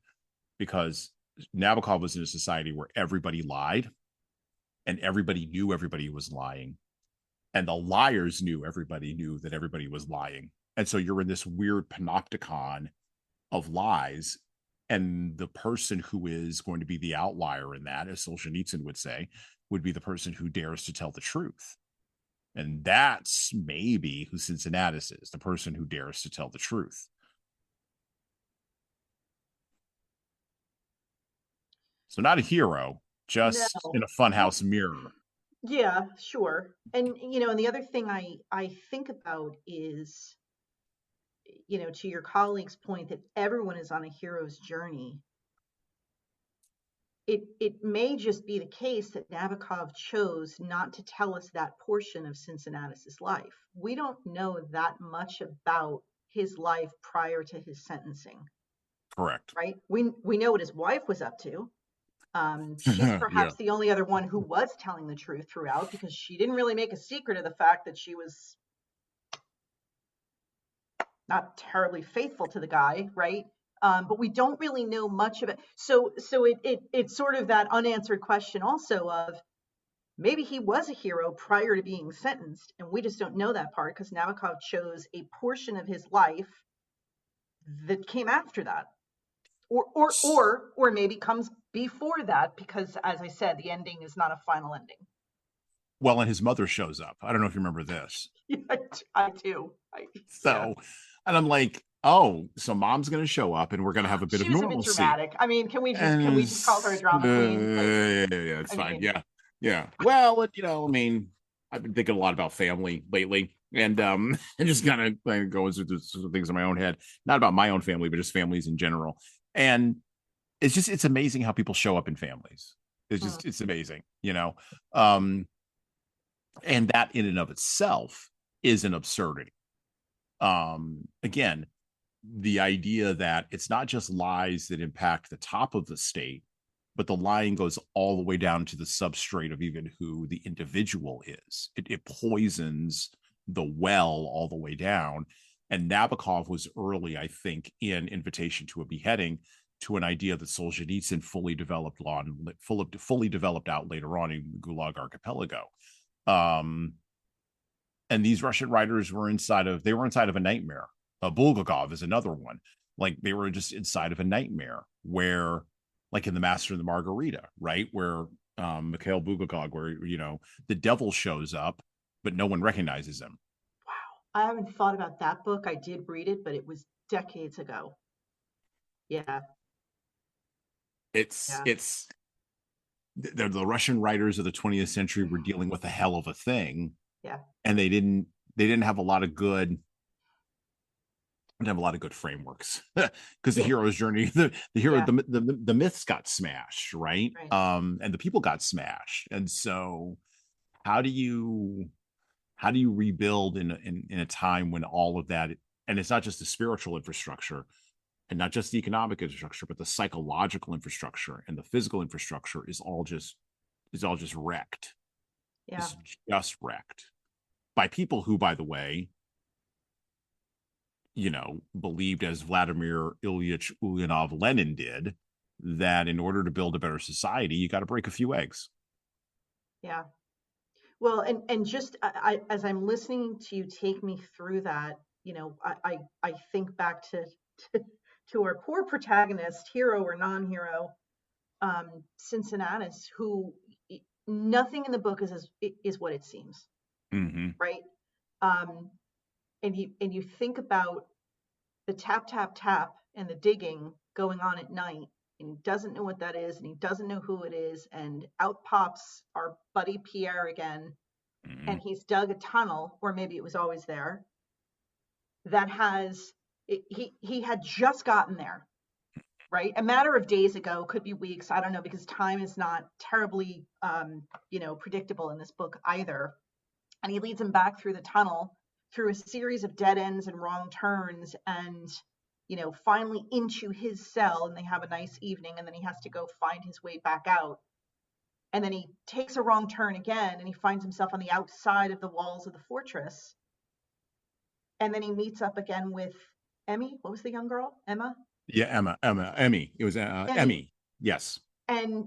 because Nabokov was in a society where everybody lied and everybody knew everybody was lying, and the liars knew that everybody was lying. And so you're in this weird panopticon of lies, and the person who is going to be the outlier in that, as Solzhenitsyn would say, would be the person who dares to tell the truth. And that's maybe who Cincinnatus is, the person who dares to tell the truth. So not a hero, just in a funhouse mirror. Yeah, sure. And, and the other thing I think about is, to your colleague's point that everyone is on a hero's journey. It may just be the case that Nabokov chose not to tell us that portion of Cincinnatus's life. We don't know that much about his life prior to his sentencing. Correct. Right? We know what his wife was up to. She's perhaps the only other one who was telling the truth throughout, because she didn't really make a secret of the fact that she was not terribly faithful to the guy, right? But we don't really know much of it. So it's sort of that unanswered question also of maybe he was a hero prior to being sentenced, and we just don't know that part because Nabokov chose a portion of his life that came after that. Or maybe comes before that, because, as I said, the ending is not a final ending. Well, and his mother shows up. I don't know if you remember this. I do. And I'm like, oh, so mom's going to show up and we're going to have a bit She of was a bit normalcy. dramatic. I mean, can And we just call her a drama queen? Like, yeah, it's I fine. mean, Yeah, yeah. Well, I mean, I've been thinking a lot about family lately, and and just kind of like going through some things in my own head, not about my own family, but just families in general. And it's amazing how people show up in families. mm, It's amazing, Um, and that in and of itself is an absurdity. Again, the idea that it's not just lies that impact the top of the state, but the lying goes all the way down to the substrate of even who the individual is. It poisons the well all the way down. And Nabokov was early, I think, in Invitation to a Beheading, to an idea that Solzhenitsyn fully developed out later on in Gulag Archipelago. Um, and these Russian writers were inside of a nightmare. Bulgakov is another one. Like they were just inside of a nightmare where, like in The Master and the Margarita, right? Where Mikhail Bulgakov, where the devil shows up, but no one recognizes him. wow. I haven't thought about that book. I did read it, but it was decades ago. Yeah, It's yeah, it's the Russian writers of the 20th century were dealing with a hell of a thing, yeah, and they didn't have a lot of good frameworks because the yeah, hero's journey, the hero, yeah, the myths got smashed, right? right. And the people got smashed, and so how do you rebuild in a time when all of that, and it's not just the spiritual infrastructure and not just the economic infrastructure, but the psychological infrastructure and the physical infrastructure is all just wrecked. Yeah. It's just wrecked by people who, by the way, believed, as Vladimir Ilyich Ulyanov Lenin did, that in order to build a better society, you got to break a few eggs. Yeah. Well, and just as I'm listening to you take me through that, I think back to to our poor protagonist, hero or non-hero, Cincinnatus, who nothing in the book is what it seems, Mm-hmm. right? Um, and you think about the tap tap tap and the digging going on at night, and he doesn't know what that is, and he doesn't know who it is, and out pops our buddy Pierre again, Mm-hmm. and he's dug a tunnel, or maybe it was always there, that has he had just gotten there, right? A matter of days ago, could be weeks, I don't know, because time is not terribly predictable in this book either. And he leads him back through the tunnel, through a series of dead ends and wrong turns, and finally into his cell, and they have a nice evening, and then he has to go find his way back out. And then he takes a wrong turn again, and he finds himself on the outside of the walls of the fortress. And then he meets up again with Emmy. What was the young girl? Emma? Yeah, Emmy. It was Emmy. Emmy. Yes. And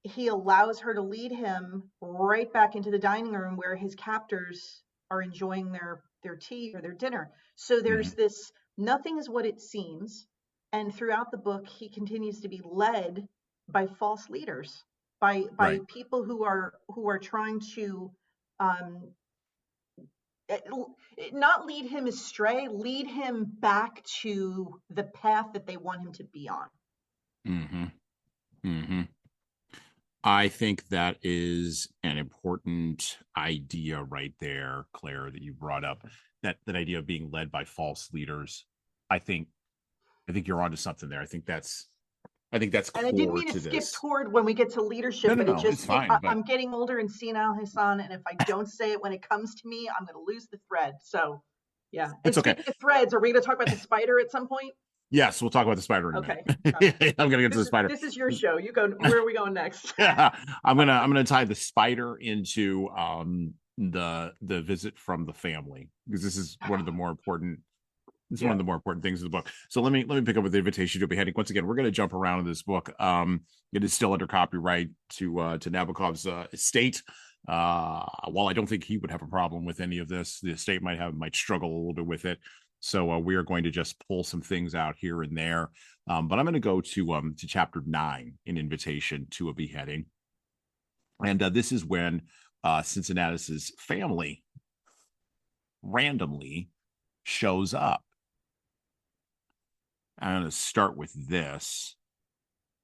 he allows her to lead him right back into the dining room where his captors are enjoying their tea or their dinner. So Mm-hmm. there's this nothing is what it seems. And throughout the book, he continues to be led by false leaders, by Right. people who are trying to um, eh, not lead him astray, lead him back to the path that they want him to be on. Mm-hmm. Mm-hmm. I think that is an important idea right there, Claire, that you brought up. That idea of being led by false leaders. I think you're onto something there. I think that's And I didn't core mean to to skip this. toward when we get to No, leadership, no, but no, it's fine. But I'm getting older and senile, Hassan, and if I don't say it when it comes to me, I'm going to lose the thread. So, yeah. And it's okay. speaking of threads, are we going to talk about the spider at some point? Yes, we'll talk about the spider in a Okay. minute. I'm gonna get to the spider. This is your show. You go. Where are we going next? Yeah, I'm gonna tie the spider into the visit from the family, because this is one of the more important. It's one Yeah. of the more important things in the book. So let me pick up with the Invitation to a Beheading. Once again, we're going to jump around in this book. It is still under copyright to Nabokov's estate. While I don't think he would have a problem with any of this, the estate might struggle a little bit with it. So we are going to just pull some things out here and there. But I'm going to go to chapter 9 in Invitation to a Beheading, and this is when Cincinnatus's family randomly shows up. I'm going to start with this.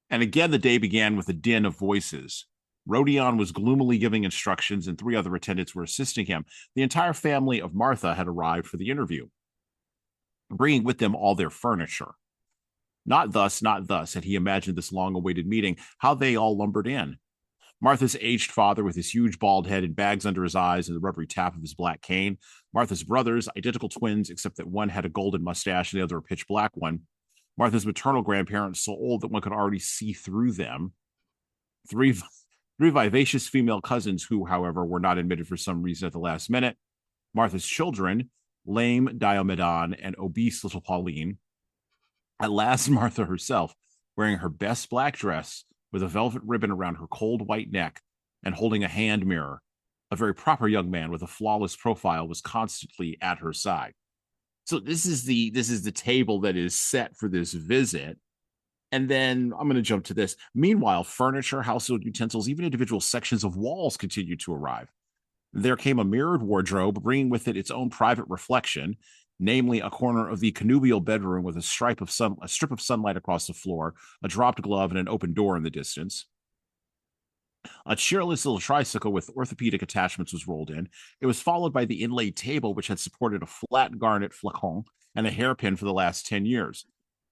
And again, the day began with a din of voices. Rodion was gloomily giving instructions, and 3 other attendants were assisting him. The entire family of Martha had arrived for the interview, bringing with them all their furniture. Not thus had he imagined this long-awaited meeting, how they all lumbered in. Martha's aged father with his huge bald head and bags under his eyes and the rubbery tap of his black cane. Martha's brothers, identical twins, except that one had a golden mustache and the other a pitch black one. Martha's maternal grandparents, so old that one could already see through them. Three vivacious female cousins who, however, were not admitted for some reason at the last minute. Martha's children, lame Diomedon and obese little Pauline. At last, Martha herself, wearing her best black dress with a velvet ribbon around her cold white neck and holding a hand mirror. A very proper young man with a flawless profile was constantly at her side. So this is the table that is set for this visit. And then I'm going to jump to this. Meanwhile, furniture, household utensils, even individual sections of walls continued to arrive. There came a mirrored wardrobe, bringing with it its own private reflection, namely a corner of the connubial bedroom with a strip of sunlight across the floor, a dropped glove, and an open door in the distance. A cheerless little tricycle with orthopedic attachments was rolled in. It was followed by the inlaid table, which had supported a flat garnet flacon and a hairpin for the last 10 years.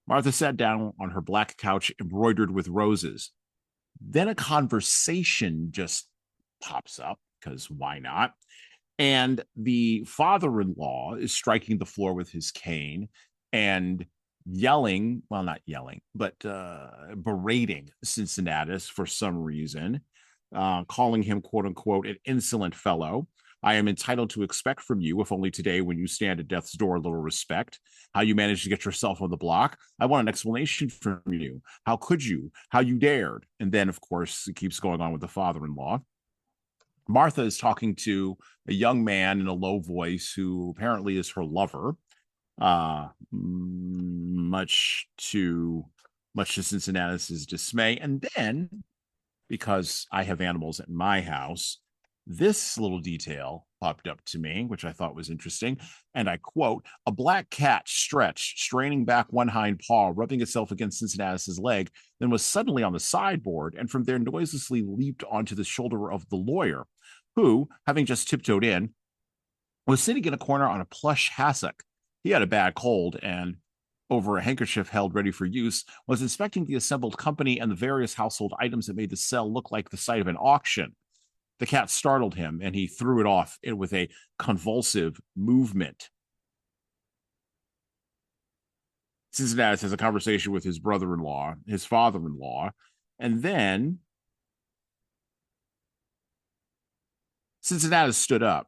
Martha sat down on her black couch embroidered with roses. Then a conversation just pops up, because why not? And the father-in-law is striking the floor with his cane and yelling, well, not yelling, but berating Cincinnatus for some reason, calling him, quote unquote, an insolent fellow. I am entitled to expect from you, if only today when you stand at death's door, a little respect. How you managed to get yourself on the block. I want an explanation from you. How could you? How you dared? And then, of course, it keeps going on with the father-in-law. Martha is talking to a young man in a low voice who apparently is her lover, much to Cincinnatus's dismay. And then, because I have animals at my house, this little detail popped up to me, which I thought was interesting. And I quote, a black cat stretched, straining back one hind paw, rubbing itself against Cincinnatus's leg, then was suddenly on the sideboard, and from there noiselessly leaped onto the shoulder of the lawyer, who, having just tiptoed in, was sitting in a corner on a plush hassock. He had a bad cold and, over a handkerchief held ready for use, was inspecting the assembled company and the various household items that made the cell look like the site of an auction. The cat startled him, and he threw it off with a convulsive movement. Cincinnatus has a conversation with his brother-in-law, his father-in-law, and then Cincinnatus stood up.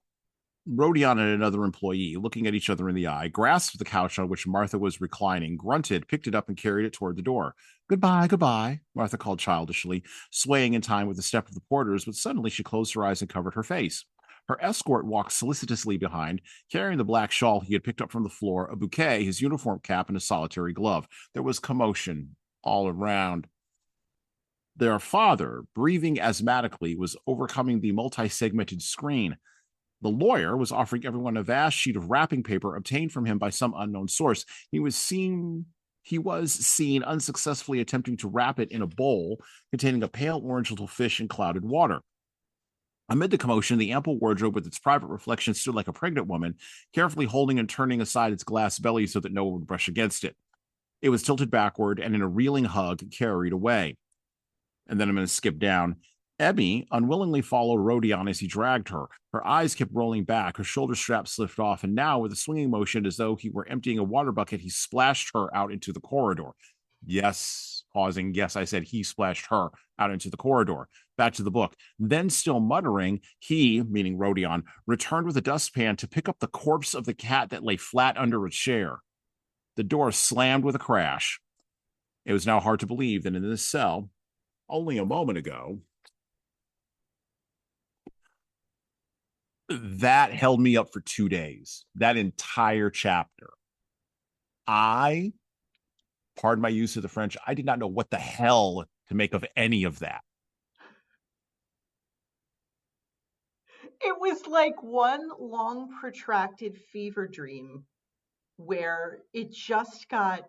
Rodion and another employee, looking at each other in the eye, grasped the couch on which Martha was reclining, grunted, picked it up, and carried it toward the door. Goodbye, goodbye, Martha called childishly, swaying in time with the step of the porters, but suddenly she closed her eyes and covered her face. Her escort walked solicitously behind, carrying the black shawl he had picked up from the floor, a bouquet, his uniform cap, and a solitary glove. There was commotion all around. Their father, breathing asthmatically, was overcoming the multi-segmented screen. The lawyer was offering everyone a vast sheet of wrapping paper obtained from him by some unknown source. He was seen unsuccessfully attempting to wrap it in a bowl containing a pale orange little fish in clouded water. Amid the commotion, the ample wardrobe with its private reflection stood like a pregnant woman, carefully holding and turning aside its glass belly so that no one would brush against it. It was tilted backward and in a reeling hug carried away. And then I'm going to skip down. Emmy unwillingly followed Rodion as he dragged her. Her eyes kept rolling back, her shoulder strap slipped off, and now, with a swinging motion as though he were emptying a water bucket, he splashed her out into the corridor. Yes, pausing. Yes, I said he splashed her out into the corridor. Back to the book. Then, still muttering, he, meaning Rodion, returned with a dustpan to pick up the corpse of the cat that lay flat under a chair. The door slammed with a crash. It was now hard to believe that in this cell, only a moment ago, that held me up for 2 days. That entire chapter. Pardon my use of the French, I did not know what the hell to make of any of that. It was like one long protracted fever dream where it just got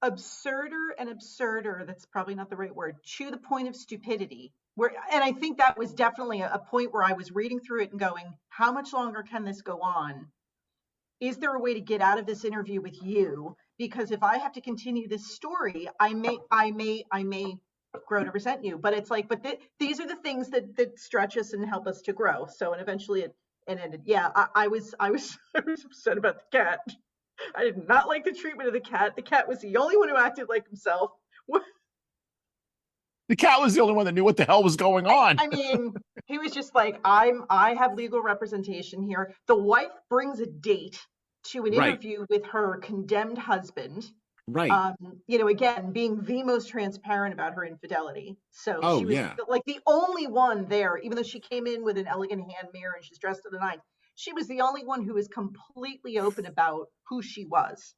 absurder and absurder, that's probably not the right word, to the point of stupidity. And I think that was definitely a point where I was reading through it and going, how much longer can this go on? Is there a way to get out of this interview with you? Because if I have to continue this story, I may grow to resent you. But it's like, these are the things that stretch us and help us to grow. So, and eventually it ended. Yeah, I was upset about the cat. I did not like the treatment of the cat. The cat was the only one who acted like himself. The cat was the only one that knew what the hell was going on. I mean, he was just like, I have legal representation here. The wife brings a date to an interview with her condemned husband. Right. Again, being the most transparent about her infidelity. So Oh, she was yeah. like the only one there, even though she came in with an elegant hand mirror and she's dressed to the nines. She was the only one who was completely open about who she was.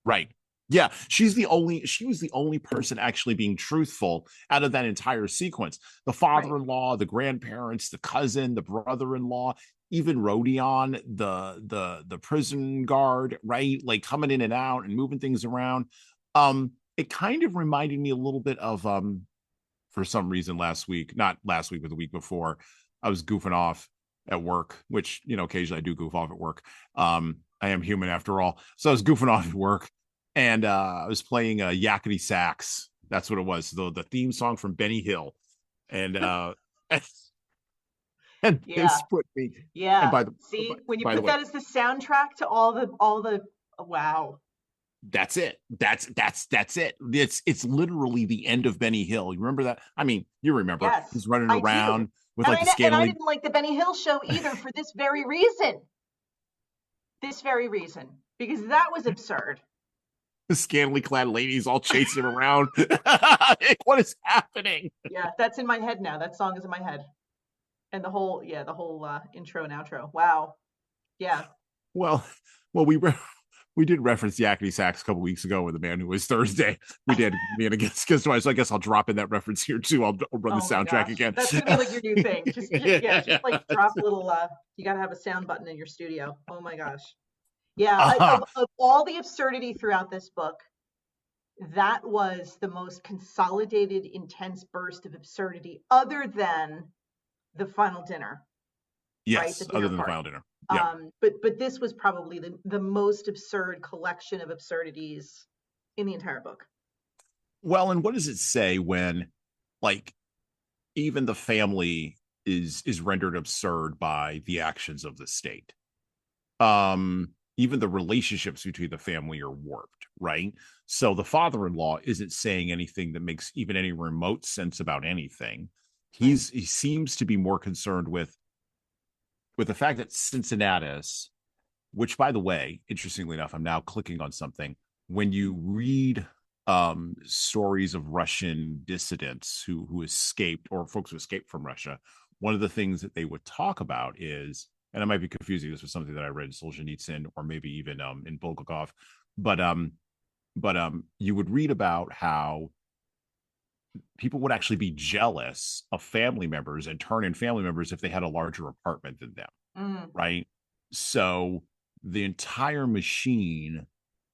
Right. Yeah, she was the only person actually being truthful out of that entire sequence. The father-in-law, the grandparents, the cousin, the brother-in-law, even Rodion, the prison guard, right? Like coming in and out and moving things around. It kind of reminded me a little bit of for some reason not last week, but the week before, I was goofing off at work, which, occasionally I do goof off at work. I am human after all. So I was goofing off at work. And I was playing Yakety Sax. That's what it was. The theme song from Benny Hill. And and this put me. Yeah. And when you put that as the soundtrack to all the wow. That's it. That's it. It's literally the end of Benny Hill. You remember that? I mean, you remember. Yes, he's running around with like the scantily. And I didn't like the Benny Hill show either for this very reason. Because that was absurd. The scantily clad ladies all chasing him around. What is happening? Yeah, that's in my head now. That song is in my head. And the whole intro and outro. Wow. Yeah. Well, we did reference Yakety Sax a couple weeks ago with The Man Who Was Thursday. We did, me and against twice. So I guess I'll drop in that reference here too. I'll run the soundtrack again. That's gonna be like your new thing. Just like drop a little. You gotta have a sound button in your studio. Oh my gosh. Yeah, of all the absurdity throughout this book, that was the most consolidated, intense burst of absurdity, other than the final dinner. Yes, right? Other than the final dinner. Yeah. But this was probably the most absurd collection of absurdities in the entire book. Well, and what does it say when, like, even the family is rendered absurd by the actions of the state? Even the relationships between the family are warped, right? So the father-in-law isn't saying anything that makes even any remote sense about anything. He seems to be more concerned with the fact that Cincinnatus, which, by the way, interestingly enough, I'm now clicking on something. When you read stories of Russian dissidents who escaped, or folks who escaped from Russia, one of the things that they would talk about is, and I might be confusing this with something that I read in Solzhenitsyn or maybe even in Bulgakov, but you would read about how people would actually be jealous of family members and turn in family members if they had a larger apartment than them, right? So the entire machine,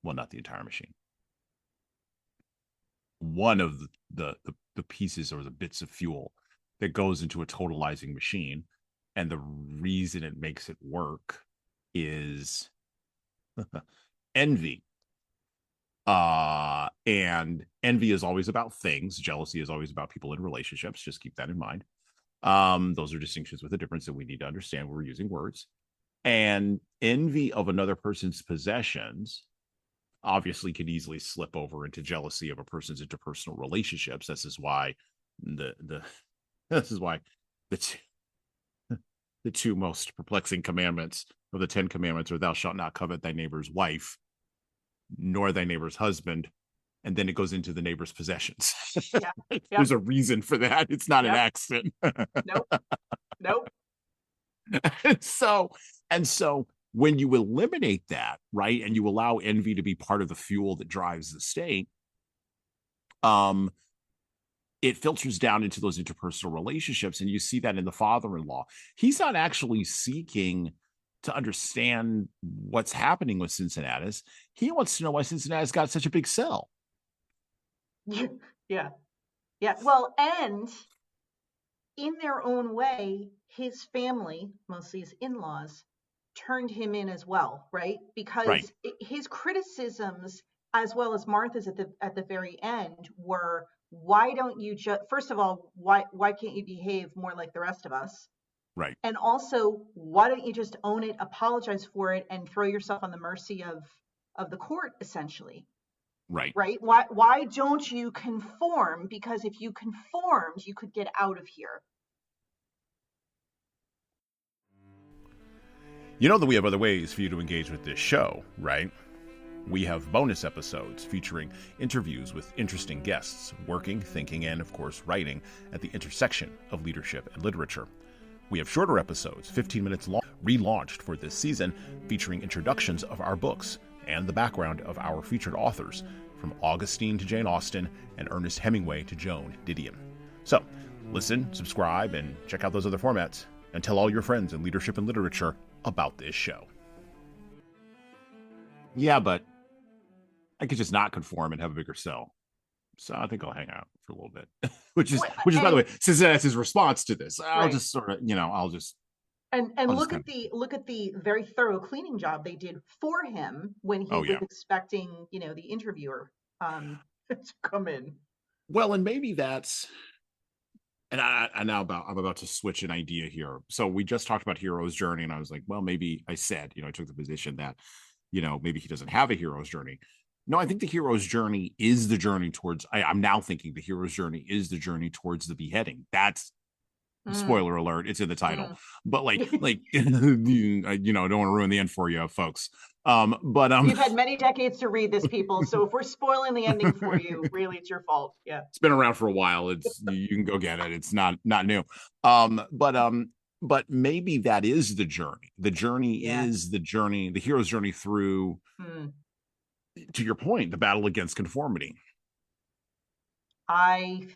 well, not the entire machine, one of the pieces or the bits of fuel that goes into a totalizing machine, and the reason it makes it work is envy. And envy is always about things. Jealousy is always about people in relationships. Just keep that in mind. Those are distinctions with a difference that we need to understand when we're using words. And envy of another person's possessions obviously could easily slip over into jealousy of a person's interpersonal relationships. This is why the two most perplexing commandments of the 10 commandments are, thou shalt not covet thy neighbor's wife, nor thy neighbor's husband. And then it goes into the neighbor's possessions. Yeah. There's a reason for that. It's not an accident. Nope. And so when you eliminate that, right, and you allow envy to be part of the fuel that drives the state, it filters down into those interpersonal relationships. And you see that in the father-in-law. He's not actually seeking to understand what's happening with Cincinnatus. He wants to know why Cincinnatus got such a big cell. Yeah. Yeah. Well, and in their own way, his family, mostly his in-laws, turned him in as well, right? Right. Because his criticisms, as well as Martha's at the very end, were, why don't you just, first of all, why can't you behave more like the rest of us? Right. And also, why don't you just own it, apologize for it, and throw yourself on the mercy of the court, essentially? Right. Right? Why don't you conform? Because if you conformed, you could get out of here. You know that we have other ways for you to engage with this show, right? We have bonus episodes featuring interviews with interesting guests, working, thinking, and of course, writing at the intersection of leadership and literature. We have shorter episodes, 15 minutes long, relaunched for this season, featuring introductions of our books and the background of our featured authors, from Augustine to Jane Austen and Ernest Hemingway to Joan Didion. So, listen, subscribe, and check out those other formats, and tell all your friends in leadership and literature about this show. Yeah, but I could just not conform and have a bigger cell. So I think I'll hang out for a little bit, which is by the way, since that's his response to this, I'll just sort of, I'll just look at the very thorough cleaning job they did for him when he was expecting, the interviewer to come in. Well, and maybe that's, and I'm about to switch an idea here. So we just talked about hero's journey, and I was like, well, maybe I said, I took the position that, maybe he doesn't have a hero's journey. No, I think the hero's journey is the journey towards, I'm now thinking the hero's journey is the journey towards the beheading. That's, spoiler alert, it's in the title. But like, don't want to ruin the end for you, folks. But you've had many decades to read this, people. So if we're spoiling the ending for you, really, it's your fault. Yeah. It's been around for a while. It's you can go get it. It's not new. But maybe that is the journey. The journey is the journey, the hero's journey through, to your point, the battle against conformity. I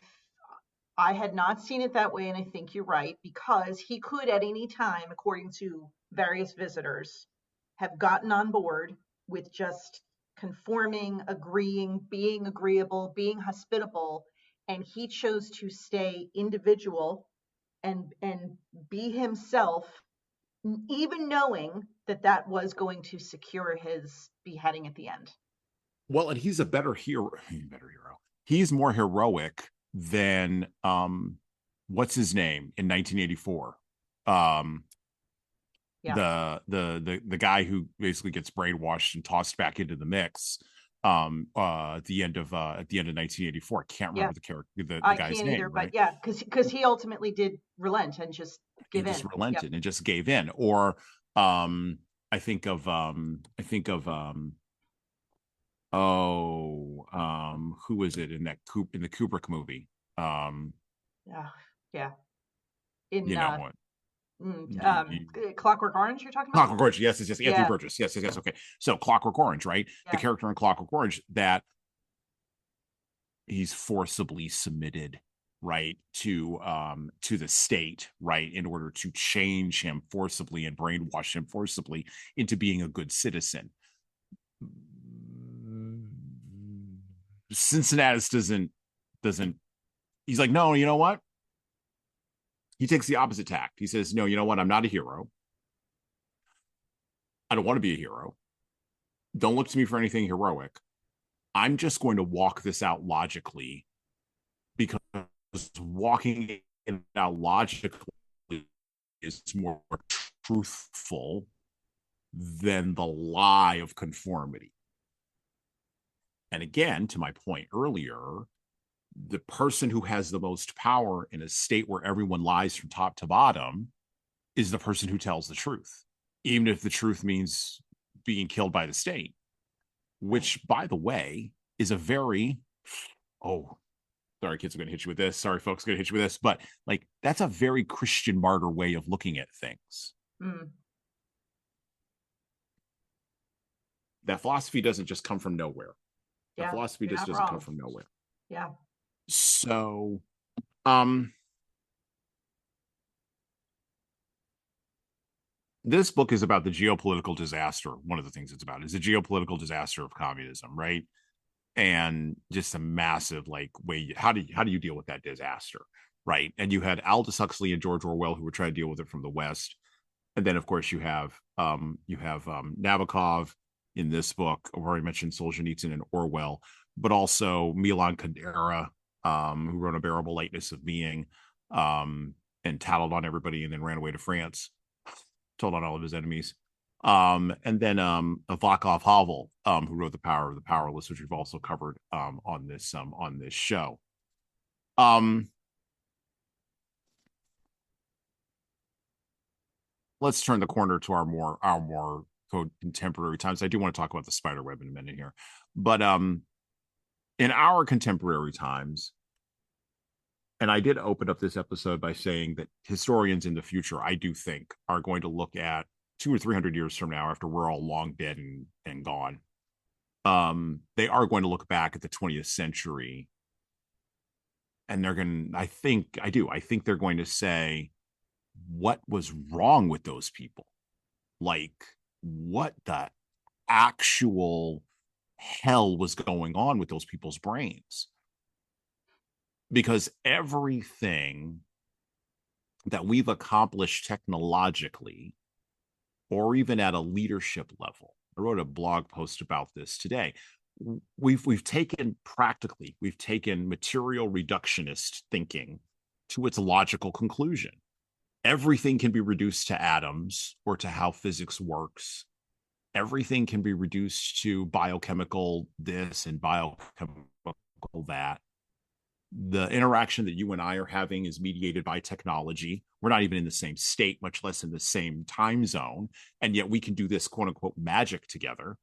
had not seen it that way, and I think you're right, because he could at any time, according to various visitors, have gotten on board with just conforming, agreeing, being agreeable, being hospitable, and he chose to stay individual and be himself, even knowing that was going to secure his beheading at the end. Well, and he's a better hero. He's more heroic than what's his name in 1984. The guy who basically gets brainwashed and tossed back into the mix at the end of 1984. I can't remember the character, the guy's name, either, right? But because he ultimately did relent and just give in. Just relented and just gave in. Or I think of who is it in the Kubrick movie? Clockwork Orange, you're talking about? Clockwork Orange, yes, Anthony Burgess, yes. Okay, so Clockwork Orange, right? The character in Clockwork Orange, that he's forcibly submitted, right, to the state, right, in order to change him forcibly and brainwash him forcibly into being a good citizen. Cincinnatus doesn't. He's like, no, you know what? He takes the opposite tact. He says, no, you know what? I'm not a hero. I don't want to be a hero. Don't look to me for anything heroic. I'm just going to walk this out logically, because walking it out logically is more truthful than the lie of conformity. And again, to my point earlier, the person who has the most power in a state where everyone lies from top to bottom is the person who tells the truth, even if the truth means being killed by the state, which, by the way, is a very, sorry, kids, I'm going to hit you with this. Sorry, folks, going to hit you with this. But like, that's a very Christian martyr way of looking at things. That philosophy doesn't just come from nowhere. That philosophy just doesn't come from nowhere. Yeah. So, this book is about the geopolitical disaster. One of the things it's about is the geopolitical disaster of communism, right? and just a massive like way. How do you deal with that disaster, right? And you had Aldous Huxley and George Orwell who were trying to deal with it from the West, and then of course you have Nabokov in this book. I've already mentioned Solzhenitsyn and Orwell, but also Milan Kundera, who wrote Unbearable Lightness of Being, and tattled on everybody and then ran away to France, told on all of his enemies. And then Václav Havel, who wrote The Power of the Powerless, which we've also covered on this show. Let's turn the corner to our more contemporary times. I do want to talk about the spider web in a minute here, but in our contemporary times, and I did open up this episode by saying that historians in the future, I do think, are going to look at 200 or 300 years from now, after we're all long dead and gone. They are going to look back at the 20th century, and they're going to, I think they're going to say, what was wrong with those people? Like, what the actual hell was going on with those people's brains? Because everything that we've accomplished technologically, or even at a leadership level, I wrote a blog post about this today. We've taken material reductionist thinking to its logical conclusion. Everything can be reduced to atoms or to how physics works. Everything can be reduced to biochemical this and biochemical that. The interaction that you and I are having is mediated by technology. We're not even in the same state, much less in the same time zone. And yet we can do this quote unquote magic together.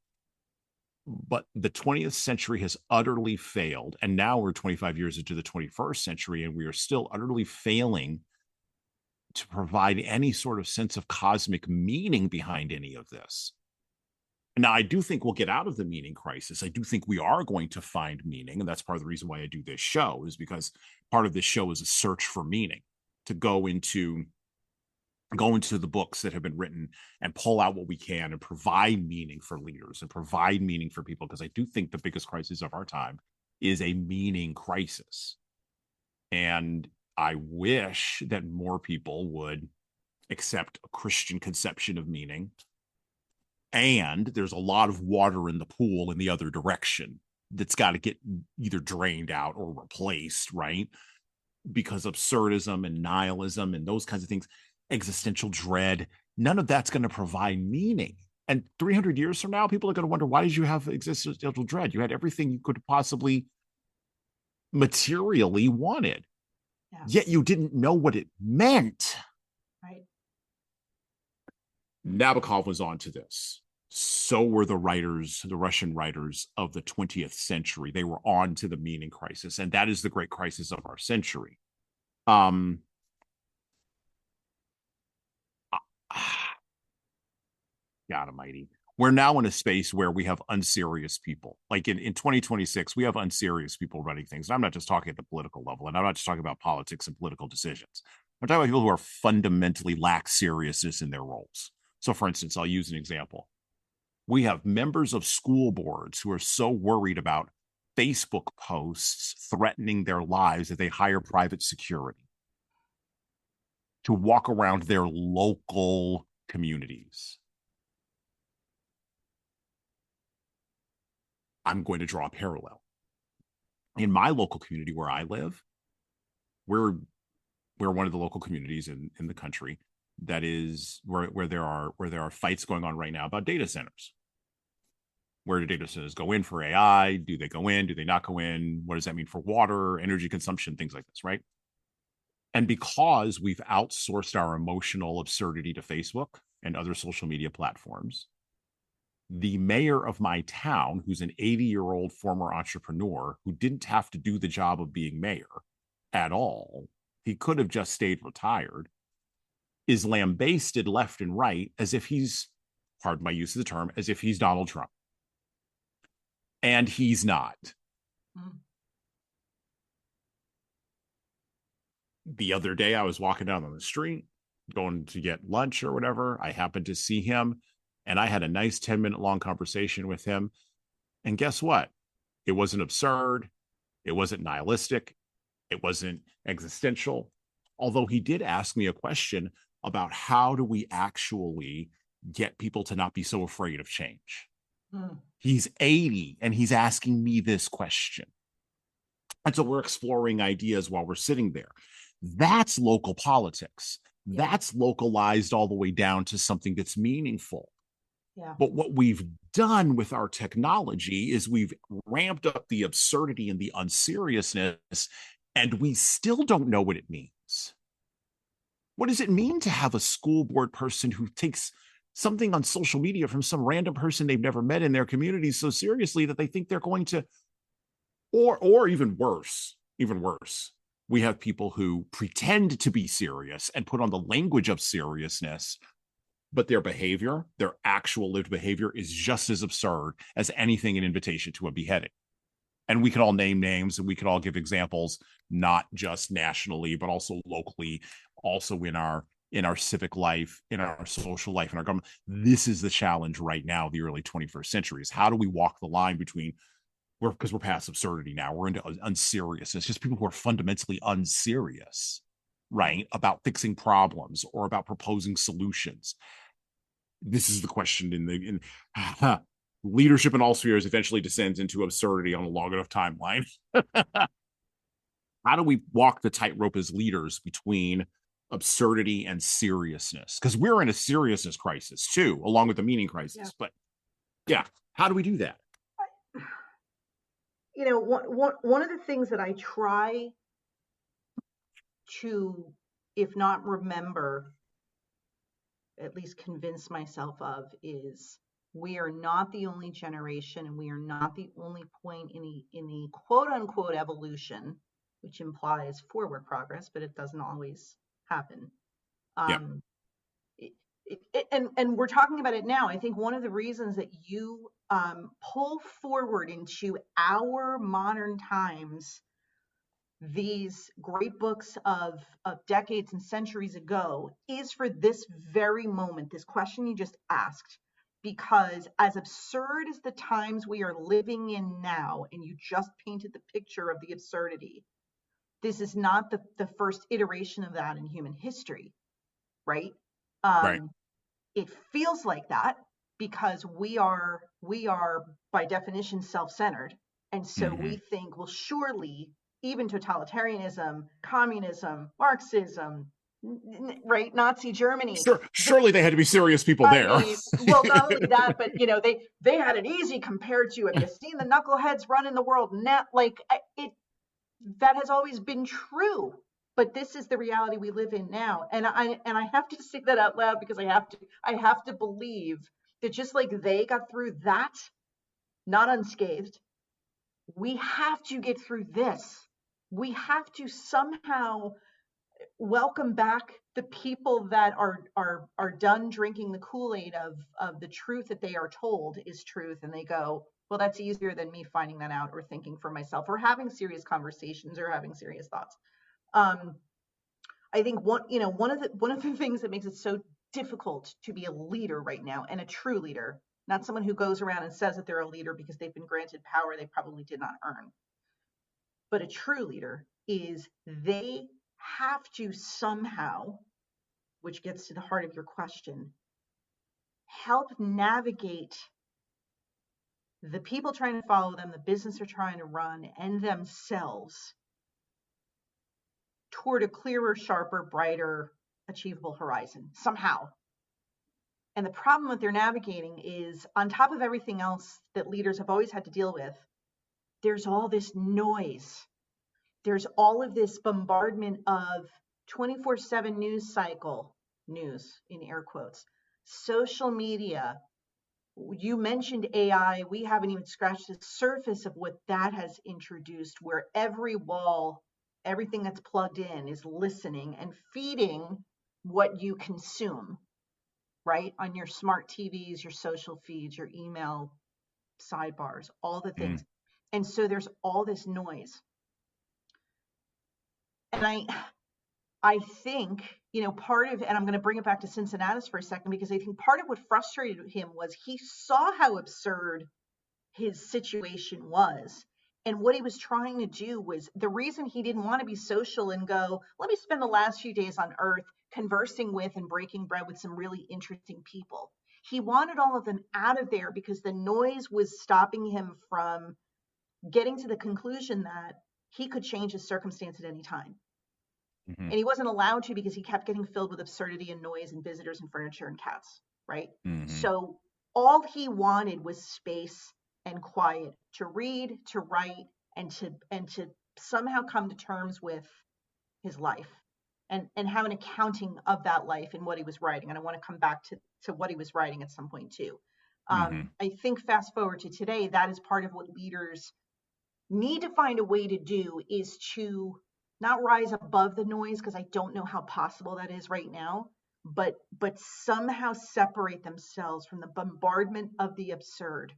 But the 20th century has utterly failed. And now we're 25 years into the 21st century, and we are still utterly failing to provide any sort of sense of cosmic meaning behind any of this. Now, I do think we'll get out of the meaning crisis. I do think we are going to find meaning. And that's part of the reason why I do this show, is because part of this show is a search for meaning, to go into the books that have been written and pull out what we can and provide meaning for leaders and provide meaning for people. Because I do think the biggest crisis of our time is a meaning crisis. And I wish that more people would accept a Christian conception of meaning. And there's a lot of water in the pool in the other direction that's got to get either drained out or replaced, right? Because absurdism and nihilism and those kinds of things, existential dread, none of that's going to provide meaning. And 300 years from now, people are going to wonder, why did you have existential dread? You had everything you could possibly materially wanted, yet you didn't know what it meant. Right. Nabokov was onto this. So were the Russian writers of the 20th century. They were on to the meaning crisis, and that is the great crisis of our century. God almighty. We're now in a space where we have unserious people. Like in 2026, we have unserious people running things. And I'm not just talking at the political level, and I'm not just talking about politics and political decisions. I'm talking about people who are fundamentally lack seriousness in their roles. So, for instance, I'll use an example. We have members of school boards who are so worried about Facebook posts threatening their lives that they hire private security to walk around their local communities. I'm going to draw a parallel. In my local community where I live, we're one of the local communities in the country that is where there are fights going on right now about data centers. Where do data centers go in for AI? Do they go in? Do they not go in? What does that mean for water, energy consumption, things like this, right? And because we've outsourced our emotional absurdity to Facebook and other social media platforms, the mayor of my town, who's an 80-year-old former entrepreneur who didn't have to do the job of being mayor at all, he could have just stayed retired, is lambasted left and right as if he's, pardon my use of the term, as if he's Donald Trump. And he's not. The other day, I was walking down on the street, going to get lunch or whatever. I happened to see him, and I had a nice 10-minute long conversation with him. And guess what? It wasn't absurd. It wasn't nihilistic. It wasn't existential. Although he did ask me a question about how do we actually get people to not be so afraid of change. He's 80 and he's asking me this question. And so we're exploring ideas while we're sitting there. That's local politics. Yeah. That's localized all the way down to something that's meaningful. Yeah. But what we've done with our technology is we've ramped up the absurdity and the unseriousness, and we still don't know what it means. What does it mean to have a school board person who takes something on social media from some random person they've never met in their community so seriously that they think they're going to, or even worse, we have people who pretend to be serious and put on the language of seriousness, but their behavior, their actual lived behavior, is just as absurd as anything an invitation to a beheading. And we could all name names and we could all give examples, not just nationally, but also locally, also in our civic life, in our social life, in our government. This is the challenge right now, the early 21st century, is how do we walk the line between, because we're past absurdity now, we're into unseriousness, just people who are fundamentally unserious, right, about fixing problems or about proposing solutions. This is the question in leadership in all spheres eventually descends into absurdity on a long enough timeline. How do we walk the tightrope as leaders between absurdity and seriousness? Because we're in a seriousness crisis too, along with the meaning crisis. Yeah. But yeah, how do we do that? You know, one of the things that I try to, if not remember, at least convince myself of, is we are not the only generation and we are not the only point in the quote unquote evolution, which implies forward progress, but it doesn't always happen. And we're talking about it now. I think one of the reasons that you pull forward into our modern times these great books of decades and centuries ago is for this very moment, this question you just asked. Because as absurd as the times we are living in now, and you just painted the picture of the absurdity, this is not the first iteration of that in human history, right? Right. It feels like that because we are by definition self-centered. And so we think, well, surely even totalitarianism, communism, Marxism, right, Nazi Germany. Surely they had to be serious people there. Well, not only that, but you know, they had it easy compared to, have you seen the knuckleheads running the world? That has always been true. But this is the reality we live in now. And I have to say that out loud because I have to believe that just like they got through that, not unscathed, we have to get through this. We have to somehow welcome back the people that are done drinking the Kool-Aid of the truth that they are told is truth, and they go, well, that's easier than me finding that out or thinking for myself or having serious conversations or having serious thoughts. I think one of the things that makes it so difficult to be a leader right now, and a true leader, not someone who goes around and says that they're a leader because they've been granted power they probably did not earn, but a true leader is they have to somehow, which gets to the heart of your question, help navigate the people trying to follow them, the business they're trying to run, and themselves toward a clearer, sharper, brighter, achievable horizon somehow. And the problem that they're navigating is, on top of everything else that leaders have always had to deal with, there's all this noise. There's all of this bombardment of 24/7 news cycle, news in air quotes, social media. You mentioned AI. We haven't even scratched the surface of what that has introduced, where every wall, everything that's plugged in is listening and feeding what you consume, right? On your smart TVs, your social feeds, your email sidebars, all the things. And so there's all this noise. And I think, part of, and I'm going to bring it back to Cincinnatus for a second, because I think part of what frustrated him was he saw how absurd his situation was. And what he was trying to do was, the reason he didn't want to be social and go, let me spend the last few days on earth conversing with and breaking bread with some really interesting people. He wanted all of them out of there because the noise was stopping him from getting to the conclusion that he could change his circumstance at any time. Mm-hmm. And he wasn't allowed to because he kept getting filled with absurdity and noise and visitors and furniture and cats, right? Mm-hmm. So all he wanted was space and quiet to read, to write, and to somehow come to terms with his life and have an accounting of that life and what he was writing. And I want to come back to what he was writing at some point too. I think fast forward to today, that is part of what leaders need to find a way to do, is to not rise above the noise, because I don't know how possible that is right now, but somehow separate themselves from the bombardment of the absurd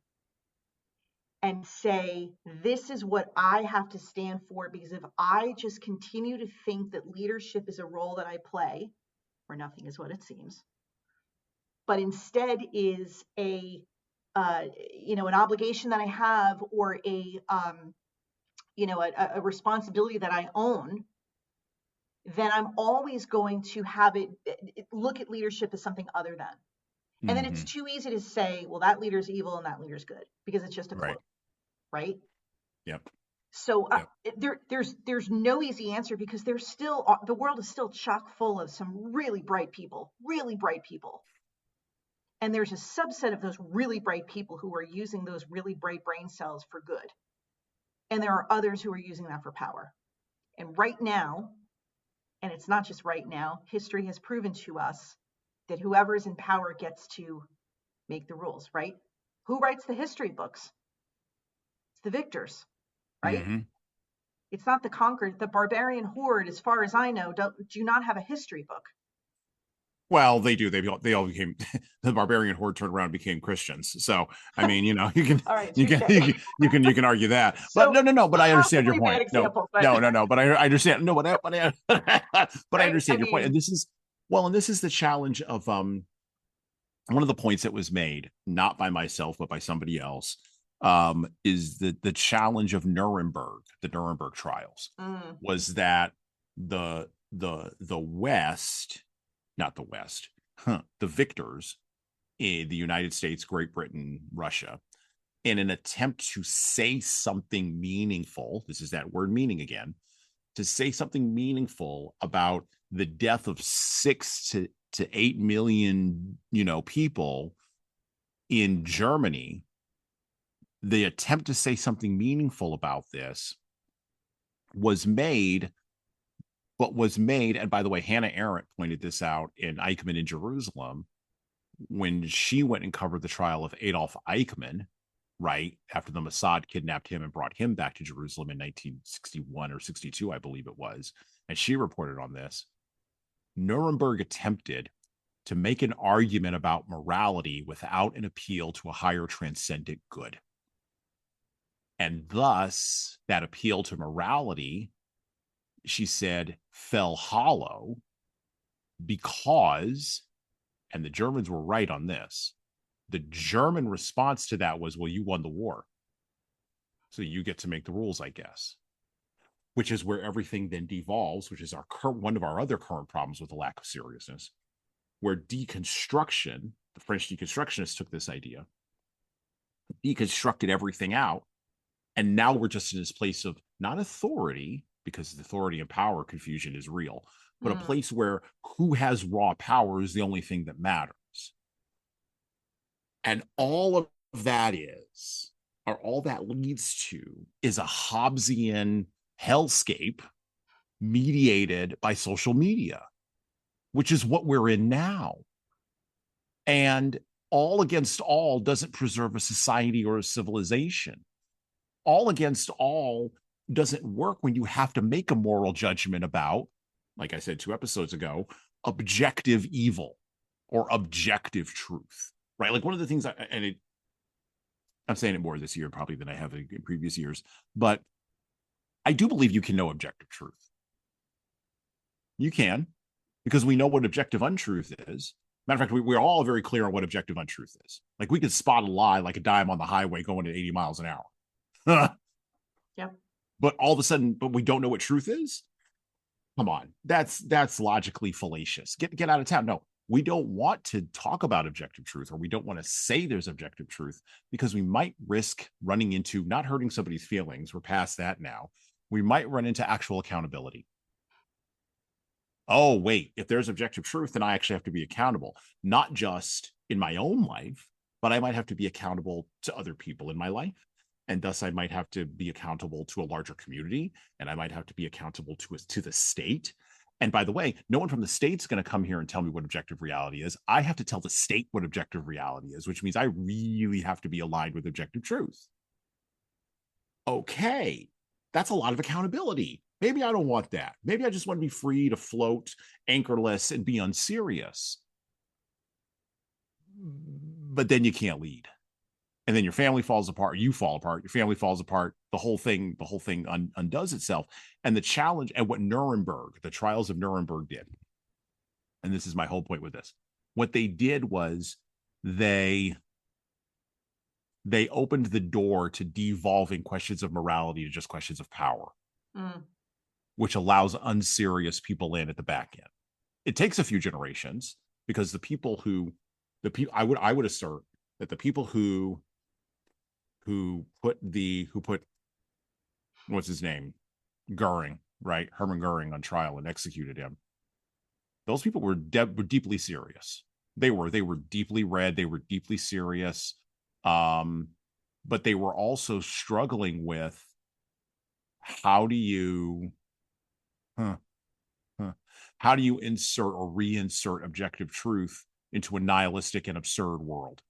and say, this is what I have to stand for, because if I just continue to think that leadership is a role that I play, where nothing is what it seems, but instead is an obligation that I have, or a responsibility that I own, then I'm always going to have it look at leadership as something other than. And then it's too easy to say, well, that leader's evil and that leader's good, because it's just a quote, right? Yep. So there's no easy answer, because there's still, the world is still chock full of some really bright people. And there's a subset of those really bright people who are using those really bright brain cells for good. And there are others who are using that for power. And right now, and it's not just right now, history has proven to us that whoever is in power gets to make the rules, right? Who writes the history books? It's the victors, right? Mm-hmm. It's not the conquered. The barbarian horde, as far as I know, do not have a history book. Well, they do. They all became, the barbarian horde turned around and became Christians. So I mean, you can All right, you can argue that. So, But no. But I understand your point. Example, No. But I understand. No, but I right? understand your point. And this is the challenge of one of the points that was made, not by myself but by somebody else, is the challenge of Nuremberg, the Nuremberg trials, was that the West. Not the West, the victors in the United States, Great Britain, Russia, in an attempt to say something meaningful, this is that word meaning again, to say something meaningful about the death of 6 to 8 million, people in Germany. The attempt to say something meaningful about this was made, and by the way, Hannah Arendt pointed this out in Eichmann in Jerusalem, when she went and covered the trial of Adolf Eichmann, right after the Mossad kidnapped him and brought him back to Jerusalem in 1961 or 62, I believe it was, and she reported on this. Nuremberg attempted to make an argument about morality without an appeal to a higher transcendent good. And thus, that appeal to morality, she said, fell hollow because, and the Germans were right on this, the German response to that was, well, you won the war, so you get to make the rules, I guess, which is where everything then devolves, which is one of our other current problems with the lack of seriousness, where deconstruction, the French deconstructionists took this idea, deconstructed everything out, and now we're just in this place of not authority, because the authority and power confusion is real, but a place where who has raw power is the only thing that matters. And all of that is, or all that leads to, is a Hobbesian hellscape mediated by social media, which is what we're in now. And all against all doesn't preserve a society or a civilization. All against all doesn't work when you have to make a moral judgment about, like I said 2 episodes ago, objective evil or objective truth, right? Like one of the things, I'm saying it more this year probably than I have in previous years, but I do believe you can know objective truth. You can, because we know what objective untruth is. Matter of fact, we're all very clear on what objective untruth is. Like we could spot a lie like a dime on the highway going at 80 miles an hour. Yep. But all of a sudden, but we don't know what truth is. Come on, that's logically fallacious. Get out of town. No, we don't want to talk about objective truth, or we don't want to say there's objective truth, because we might risk running into not hurting somebody's feelings. We're past that now. We might run into actual accountability. Oh, wait, if there's objective truth, then I actually have to be accountable, not just in my own life, but I might have to be accountable to other people in my life. And thus I might have to be accountable to a larger community, and I might have to be accountable to the state. And by the way, no one from the state's going to come here and tell me what objective reality is. I have to tell the state what objective reality is, which means I really have to be aligned with objective truth. Okay, that's a lot of accountability. Maybe I don't want that. Maybe I just want to be free to float anchorless and be unserious. But then you can't lead. And then your family falls apart, you fall apart, your family falls apart, the whole thing undoes itself. And the challenge, and what Nuremberg, the trials of Nuremberg did, and this is my whole point with this, what they did was they opened the door to devolving questions of morality to just questions of power, which allows unserious people in at the back end. It takes a few generations, because I would assert that the people who put what's his name, Goering, right, Hermann Goering, on trial and executed him, those people were deeply serious. They were deeply read, they were deeply serious, but they were also struggling with how do you insert or reinsert objective truth into a nihilistic and absurd world.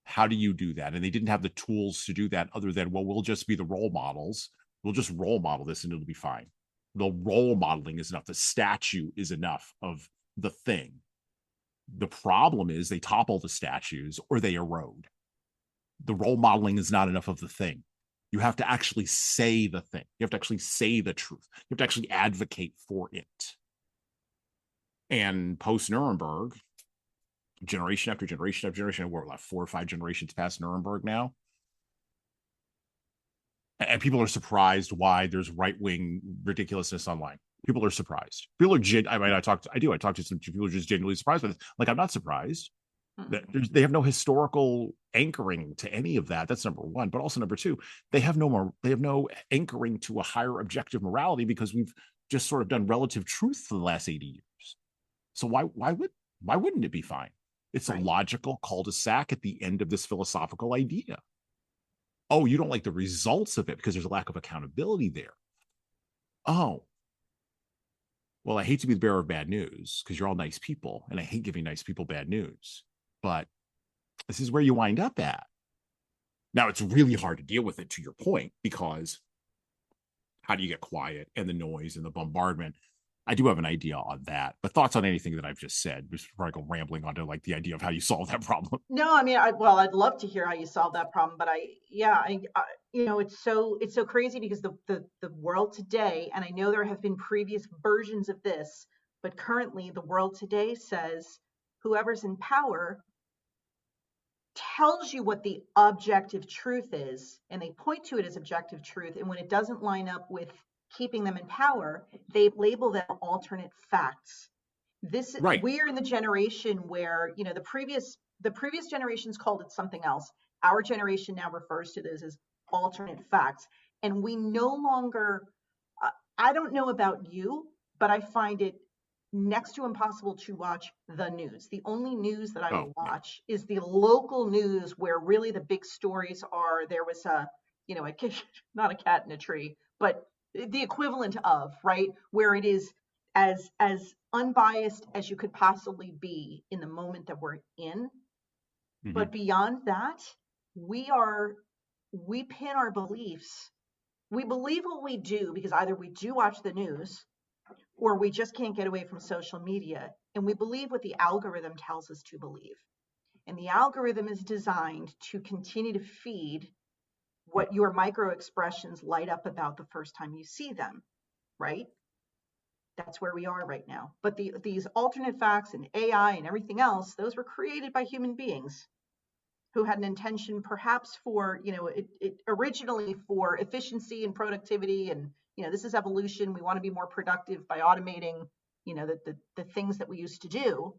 How do you do that? And they didn't have the tools to do that, other than, well, we'll just be the role models. We'll just role model this and it'll be fine. The role modeling is enough. The statue is enough of the thing. The problem is they topple the statues or they erode. The role modeling is not enough of the thing. You have to actually say the thing. You have to actually say the truth. You have to actually advocate for it. And post-Nuremberg, generation after generation after generation, we're like 4 or 5 generations past Nuremberg now, and people are surprised why there's right-wing ridiculousness online. People are surprised. People are I talk to some people who are just genuinely surprised by this. Like, I'm not surprised that they have no historical anchoring to any of that. That's number one. But also number two, they have no anchoring to a higher objective morality, because we've just sort of done relative truth for the last 80 years. So why wouldn't it be fine? It's a logical cul-de-sac at the end of this philosophical idea. Oh, you don't like the results of it because there's a lack of accountability there. Oh, well, I hate to be the bearer of bad news, because you're all nice people, and I hate giving nice people bad news. But this is where you wind up at. Now, it's really hard to deal with it, to your point, because how do you get quiet and the noise and the bombardment? I do have an idea on that, but thoughts on anything that I've just said before I go rambling onto like the idea of how you solve that problem. No, I mean, I'd love to hear how you solve that problem, but it's so crazy, because the world today, and I know there have been previous versions of this, but currently the world today says whoever's in power tells you what the objective truth is, and they point to it as objective truth, and when it doesn't line up with keeping them in power, they label them alternate facts. We are in the generation where, the previous generations called it something else. Our generation now refers to this as alternate facts, and we no longer, I don't know about you, but I find it next to impossible to watch the news. The only news that I will watch is the local news, where really the big stories are, there was not a cat in a tree, but the equivalent of, right, where it is as unbiased as you could possibly be in the moment that we're in. But beyond that, we pin our beliefs. We believe what we do because either we do watch the news, or we just can't get away from social media, and we believe what the algorithm tells us to believe. And the algorithm is designed to continue to feed what your micro expressions light up about the first time you see them, right? That's where we are right now. But these alternate facts and AI and everything else, those were created by human beings. who had an intention perhaps for, it originally for efficiency and productivity, and, this is evolution. We want to be more productive by automating, the things that we used to do.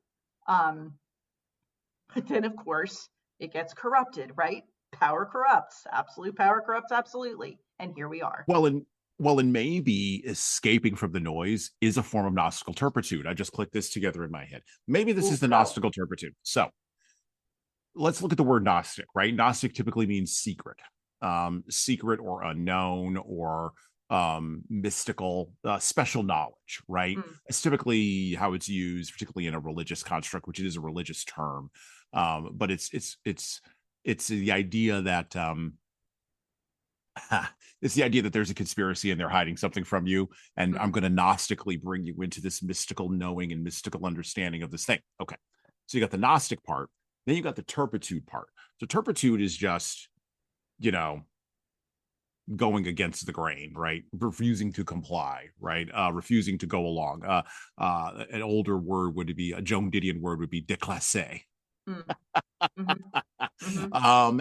But then, of course, it gets corrupted, right? Power corrupts. Absolute power corrupts absolutely. And here we are. And maybe escaping from the noise is a form of Gnostical turpitude. I just clicked this together in my head. Maybe this is the Gnostical turpitude. So let's look at the word Gnostic, right? Gnostic typically means secret, secret or unknown or mystical, special knowledge, right? It's typically how it's used, particularly in a religious construct, which is a religious term. But it's the idea that it's the idea that there's a conspiracy and they're hiding something from you, and I'm going to Gnostically bring you into this mystical knowing and mystical understanding of this thing. Okay, so you got the Gnostic part, then you got the turpitude part. So turpitude is just, going against the grain, right? Refusing to comply, right? Refusing to go along. An older word would be, a Joan Didion word would be déclassé.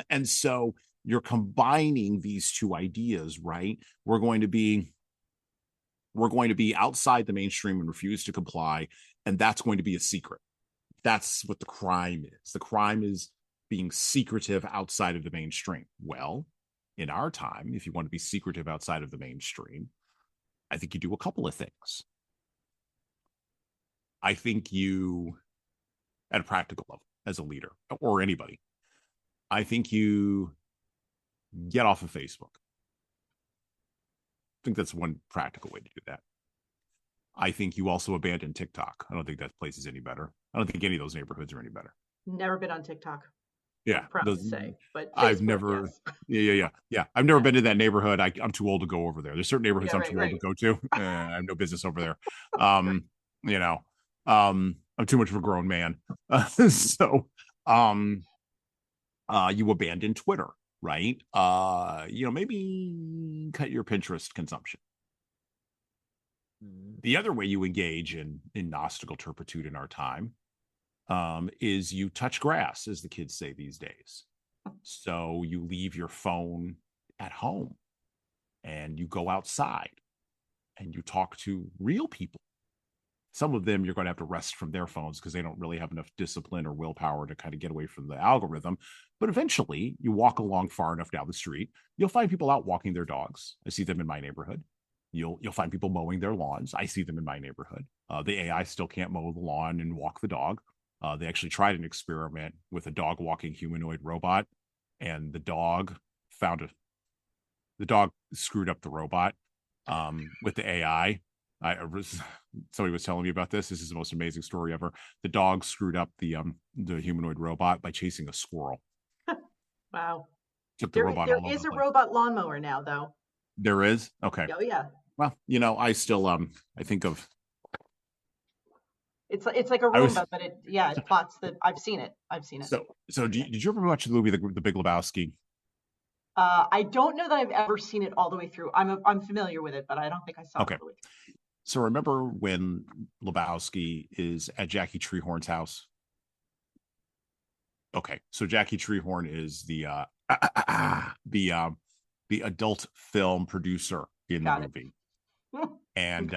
And so you're combining these two ideas, right? We're going to be outside the mainstream and refuse to comply, and that's going to be a secret. That's what the crime is. The crime is being secretive outside of the mainstream. Well, in our time, if you want to be secretive outside of the mainstream, I think you do a couple of things. I think you, at a practical level, as a leader or anybody, I think you get off of Facebook. I think that's one practical way to do that. I think you also abandon TikTok. I don't think that place is any better. I don't think any of those neighborhoods are any better. Never been on TikTok. Yeah, proud to say, but Facebook, I've never. Yes. Yeah. I've never been to that neighborhood. I'm too old to go over there. There's certain neighborhoods I'm too old to go to. I have no business over there. I'm too much of a grown man. So, you abandon Twitter, right? Maybe cut your Pinterest consumption. The other way you engage in Gnostical turpitude in our time is you touch grass, as the kids say these days. So you leave your phone at home and you go outside and you talk to real people. Some of them you're going to have to wrest from their phones because they don't really have enough discipline or willpower to kind of get away from the algorithm. But eventually you walk along far enough down the street, you'll find people out walking their dogs. I see them in my neighborhood. You'll find people mowing their lawns. I see them in my neighborhood. The AI still can't mow the lawn and walk the dog. They actually tried an experiment with a dog walking humanoid robot, and the dog screwed up the robot with the AI. Somebody was telling me about this. This is the most amazing story ever. The dog screwed up the humanoid robot by chasing a squirrel. Wow. Took the robot. There is a robot lawnmower now, though. There is? Okay. Oh yeah. Well, I still I think of. It's like a Roomba, but it plots the. I've seen it. So did you ever watch the movie The Big Lebowski? I don't know that I've ever seen it all the way through. I'm familiar with it, but I don't think I saw it all the way through. So remember when Lebowski is at Jackie Treehorn's house? Okay, so Jackie Treehorn is the adult film producer in the movie. And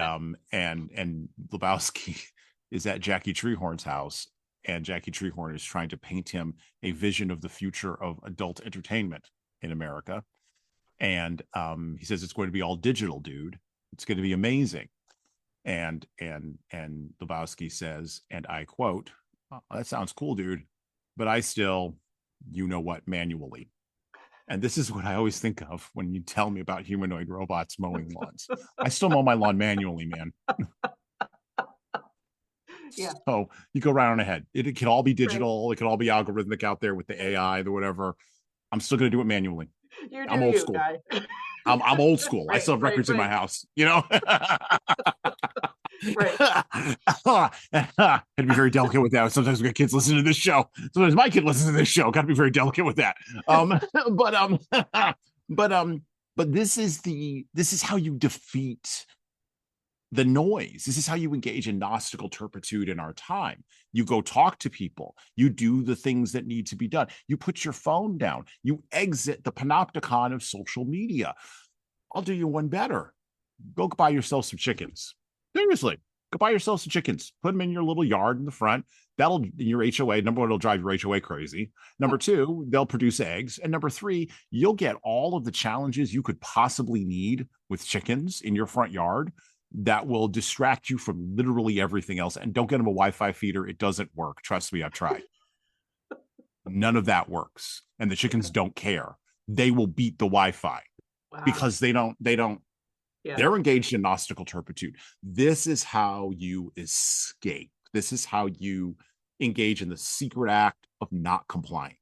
and Lebowski is at Jackie Treehorn's house, and Jackie Treehorn is trying to paint him a vision of the future of adult entertainment in America. And he says, it's going to be all digital, dude. It's going to be amazing. And Lebowski says, and I quote, oh, that sounds cool, dude, but I still, manually. And this is what I always think of when you tell me about humanoid robots mowing lawns. I still mow my lawn manually, man. Yeah. So you go right on ahead. It can all be digital. Right. It can all be algorithmic out there with the AI, the whatever. I'm still going to do it manually. I'm old school. Guy. I'm old school. I still have records in my house, Right. Had to be very delicate with that. Sometimes we got kids listening to this show. Sometimes my kid listens to this show. Got to be very delicate with that. But this is how you defeat the noise. This is how you engage in Gnostical turpitude in our time. You go talk to people. You do the things that need to be done. You put your phone down. You exit the panopticon of social media. I'll do you one better. Go buy yourself some chickens. Seriously, go buy yourself some chickens. Put them in your little yard in the front. That'll, your HOA, number one, it'll drive your HOA crazy. Number two, they'll produce eggs. And number three, you'll get all of the challenges you could possibly need with chickens in your front yard that will distract you from literally everything else. And don't get them a Wi-Fi feeder. It doesn't work. Trust me, I've tried. None of that works. And the chickens don't care. They will beat the Wi-Fi because they don't, they're engaged in Gnostical turpitude. This is how you escape. This is how you engage in the secret act of not complying.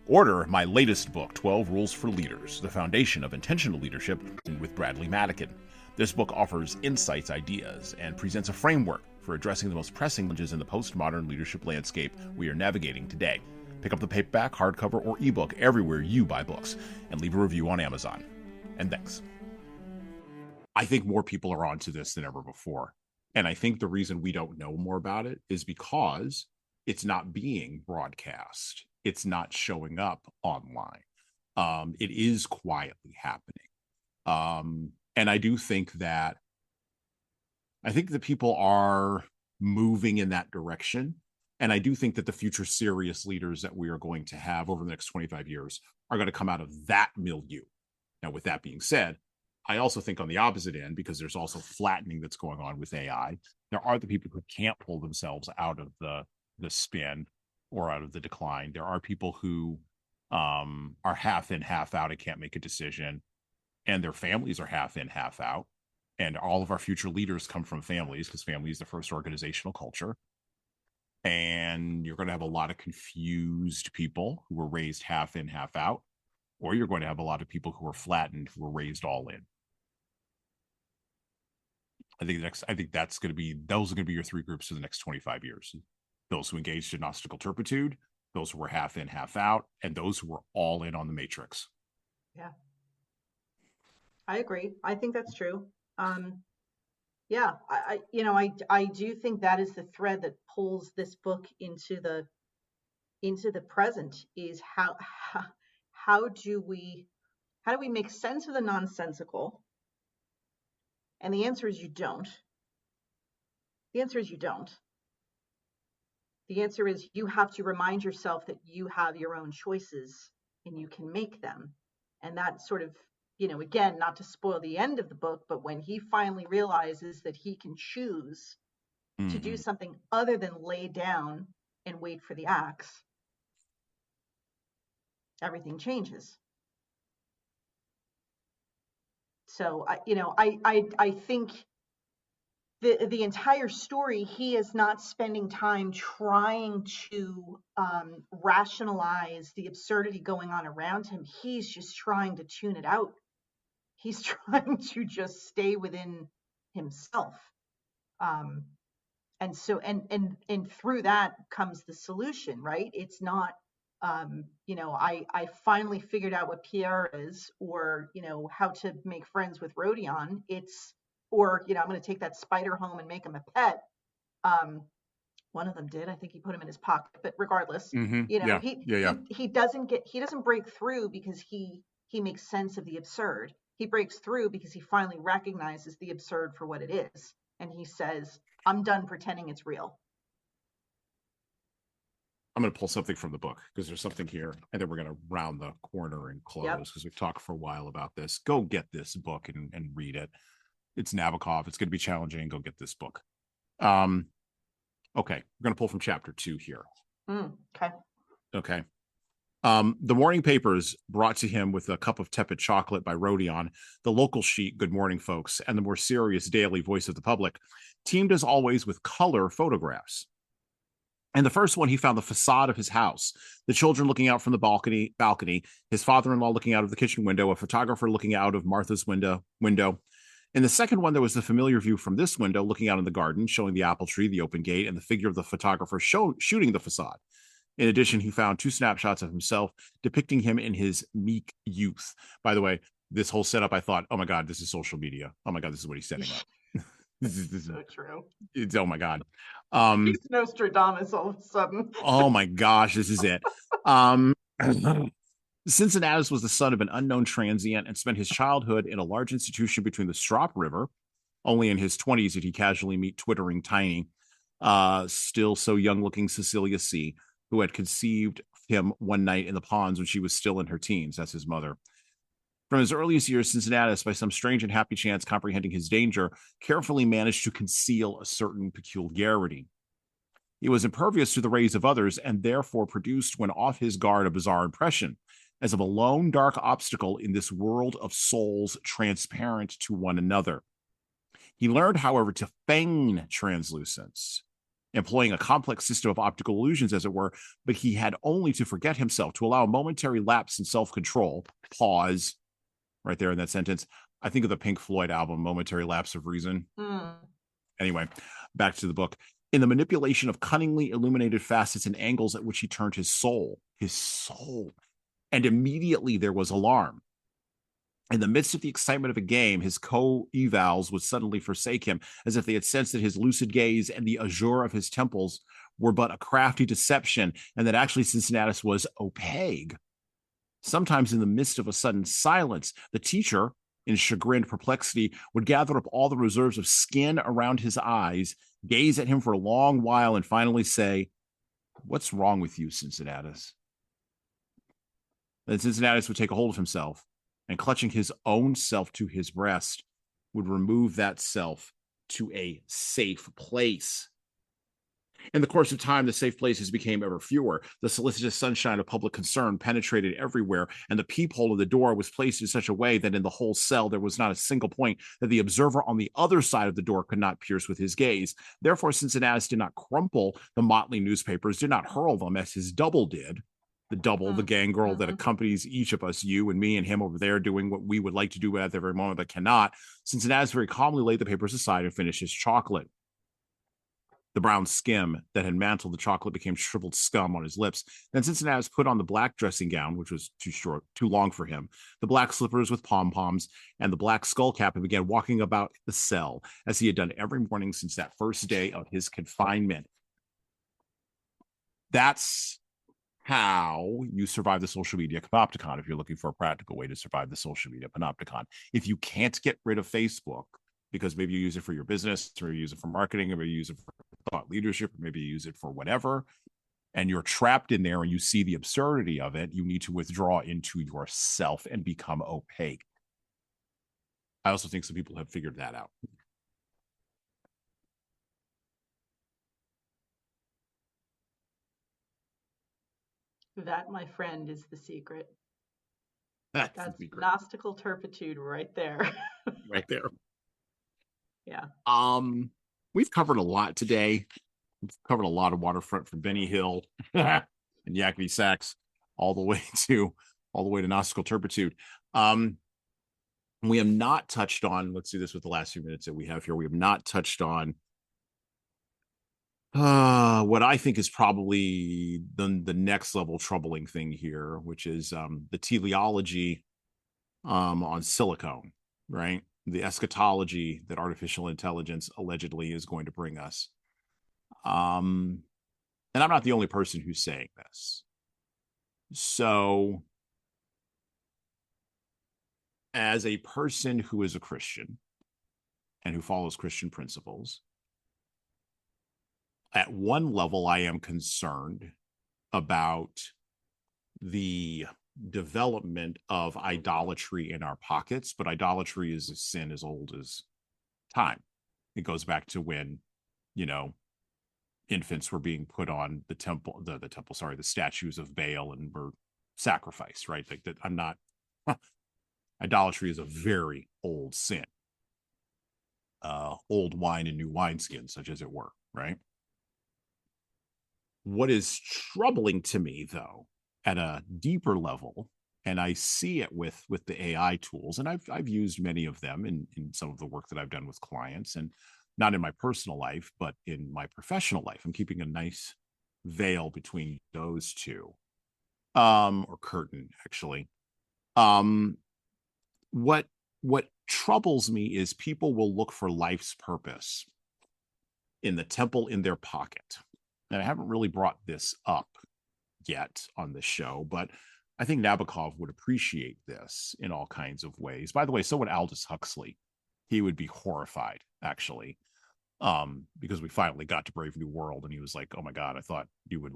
Order my latest book, 12 Rules for Leaders, The Foundation of Intentional Leadership, with Bradley Madigan. This book offers insights, ideas, and presents a framework for addressing the most pressing challenges in the postmodern leadership landscape we are navigating today. Pick up the paperback, hardcover, or ebook everywhere you buy books, and leave a review on Amazon. And thanks. I think more people are onto this than ever before. And I think the reason we don't know more about it is because it's not being broadcast. It's not showing up online. It is quietly happening. And I do think that people are moving in that direction. And I do think that the future serious leaders that we are going to have over the next 25 years are going to come out of that milieu. Now, with that being said, I also think on the opposite end, because there's also flattening that's going on with AI, there are the people who can't pull themselves out of the spin or out of the decline. There are people who are half in, half out and can't make a decision, and their families are half in, half out. And all of our future leaders come from families, because family is the first organizational culture. And you're going to have a lot of confused people who were raised half in, half out, or you're going to have a lot of people who are flattened, who were raised all in. I think that's going to be, those are going to be your three groups for the next 25 years. Those who engaged in Gnostical turpitude, those who were half in, half out, and those who were all in on the matrix. Yeah. I agree. I think that's true. I do think that is the thread that pulls this book into the present, is how do we make sense of the nonsensical? And the answer is you don't. The answer is you have to remind yourself that you have your own choices and you can make them. And that sort of, again, not to spoil the end of the book, but when he finally realizes that he can choose to do something other than lay down and wait for the axe, everything changes. So, I think the entire story, he is not spending time trying to rationalize the absurdity going on around him. He's just trying to tune it out. He's trying to just stay within himself. And so, and through that comes the solution, right? It's not, I finally figured out what Pierre is, or, how to make friends with Rodion. Or, I'm going to take that spider home and make him a pet. One of them did. I think he put him in his pocket, but regardless, he doesn't break through because he makes sense of the absurd. He breaks through because he finally recognizes the absurd for what it is. And he says, I'm done pretending it's real. I'm going to pull something from the book because there's something here, and then we're going to round the corner and close because we've talked for a while about this. Go get this book and read it. It's Nabokov. It's going to be challenging. Go get this book. Okay. We're going to pull from chapter 2 here. Okay. The morning papers brought to him with a cup of tepid chocolate by Rodion, the local sheet, Good Morning Folks, and the more serious daily Voice of the Public, teamed as always with color photographs. In the first one, he found the facade of his house, the children looking out from the balcony, his father-in-law looking out of the kitchen window, a photographer looking out of Martha's window. In the second one, there was the familiar view from this window looking out in the garden, showing the apple tree, the open gate, and the figure of the photographer shooting the facade. In addition, he found 2 snapshots of himself depicting him in his meek youth. By the way, this whole setup, I thought, oh my God, this is social media. Oh my God, this is what he's setting up. this So true. it's, oh my God. He's Nostradamus all of a sudden. Oh my gosh, this is it. Cincinnatus was the son of an unknown transient and spent his childhood in a large institution between the Strop River. Only in his 20s did he casually meet twittering tiny, still so young-looking Cecilia C., who had conceived him one night in the ponds when she was still in her teens. That's his mother. From his earliest years, Cincinnatus, by some strange and happy chance comprehending his danger, carefully managed to conceal a certain peculiarity. He was impervious to the rays of others and therefore produced, when off his guard, a bizarre impression, as of a lone, dark obstacle in this world of souls transparent to one another. He learned, however, to feign translucence, employing a complex system of optical illusions, as it were, but he had only to forget himself, to allow a momentary lapse in self-control, pause, right there in that sentence. I think of the Pink Floyd album, Momentary Lapse of Reason. Anyway, back to the book. In the manipulation of cunningly illuminated facets and angles at which he turned his soul. And immediately there was alarm. In the midst of the excitement of a game, his co-evals would suddenly forsake him, as if they had sensed that his lucid gaze and the azure of his temples were but a crafty deception, and that actually Cincinnatus was opaque. Sometimes in the midst of a sudden silence, the teacher, in chagrined perplexity, would gather up all the reserves of skin around his eyes, gaze at him for a long while, and finally say, "What's wrong with you, Cincinnatus?" Then Cincinnatus would take a hold of himself, and clutching his own self to his breast, would remove that self to a safe place. In the course of time, the safe places became ever fewer. The solicitous sunshine of public concern penetrated everywhere, and the peephole of the door was placed in such a way that in the whole cell there was not a single point that the observer on the other side of the door could not pierce with his gaze. Therefore, Cincinnatus did not crumple the motley newspapers, did not hurl them as his double did. The double, the gangrel that accompanies each of us, you and me and him over there, doing what we would like to do at the very moment but cannot. Cincinnatus very calmly laid the papers aside and finished his chocolate. The brown skim that had mantled the chocolate became shriveled scum on his lips. Then Cincinnatus put on the black dressing gown, which was too long for him, the black slippers with pom-poms, and the black skull cap, and began walking about the cell as he had done every morning since that first day of his confinement. That's how you survive the social media panopticon if you're looking for a practical way to survive the social media panopticon. If you can't get rid of Facebook, because maybe you use it for your business, or you use it for marketing, or maybe you use it for thought leadership, or maybe you use it for whatever, and you're trapped in there and you see the absurdity of it, you need to withdraw into yourself and become opaque. I also think some people have figured that out. That, my friend, is the secret. That's That's the secret. Gnostical turpitude right there. Right there. Yeah. We've covered a lot today. We've covered a lot of waterfront from Benny Hill and Yakety Sax all the way to Gnostical turpitude. We have not touched on, let's do this with the last few minutes that we have here. We have not touched on what I think is probably the next level troubling thing here, which is the teleology on silicone, right? The eschatology that artificial intelligence allegedly is going to bring us. And I'm not the only person who's saying this. So, as a person who is a Christian and who follows Christian principles, at one level, I am concerned about the development of idolatry in our pockets, but idolatry is a sin as old as time. It goes back to when, infants were being put on the statues of Baal and were sacrificed, right? Like that. I'm not. Idolatry is a very old sin. Old wine and new wineskins, such as it were, right? What is troubling to me, though, at a deeper level, and I see it with the AI tools, and I've used many of them in some of the work that I've done with clients, and not in my personal life, but in my professional life. I'm keeping a nice veil between those two, or curtain, actually. what what troubles me is people will look for life's purpose in the temple in their pocket. And I haven't really brought this up yet on the show, but I think Nabokov would appreciate this in all kinds of ways. By the way, so would Aldous Huxley. He would be horrified, actually, because we finally got to Brave New World, and he was like, "Oh my God, I thought it would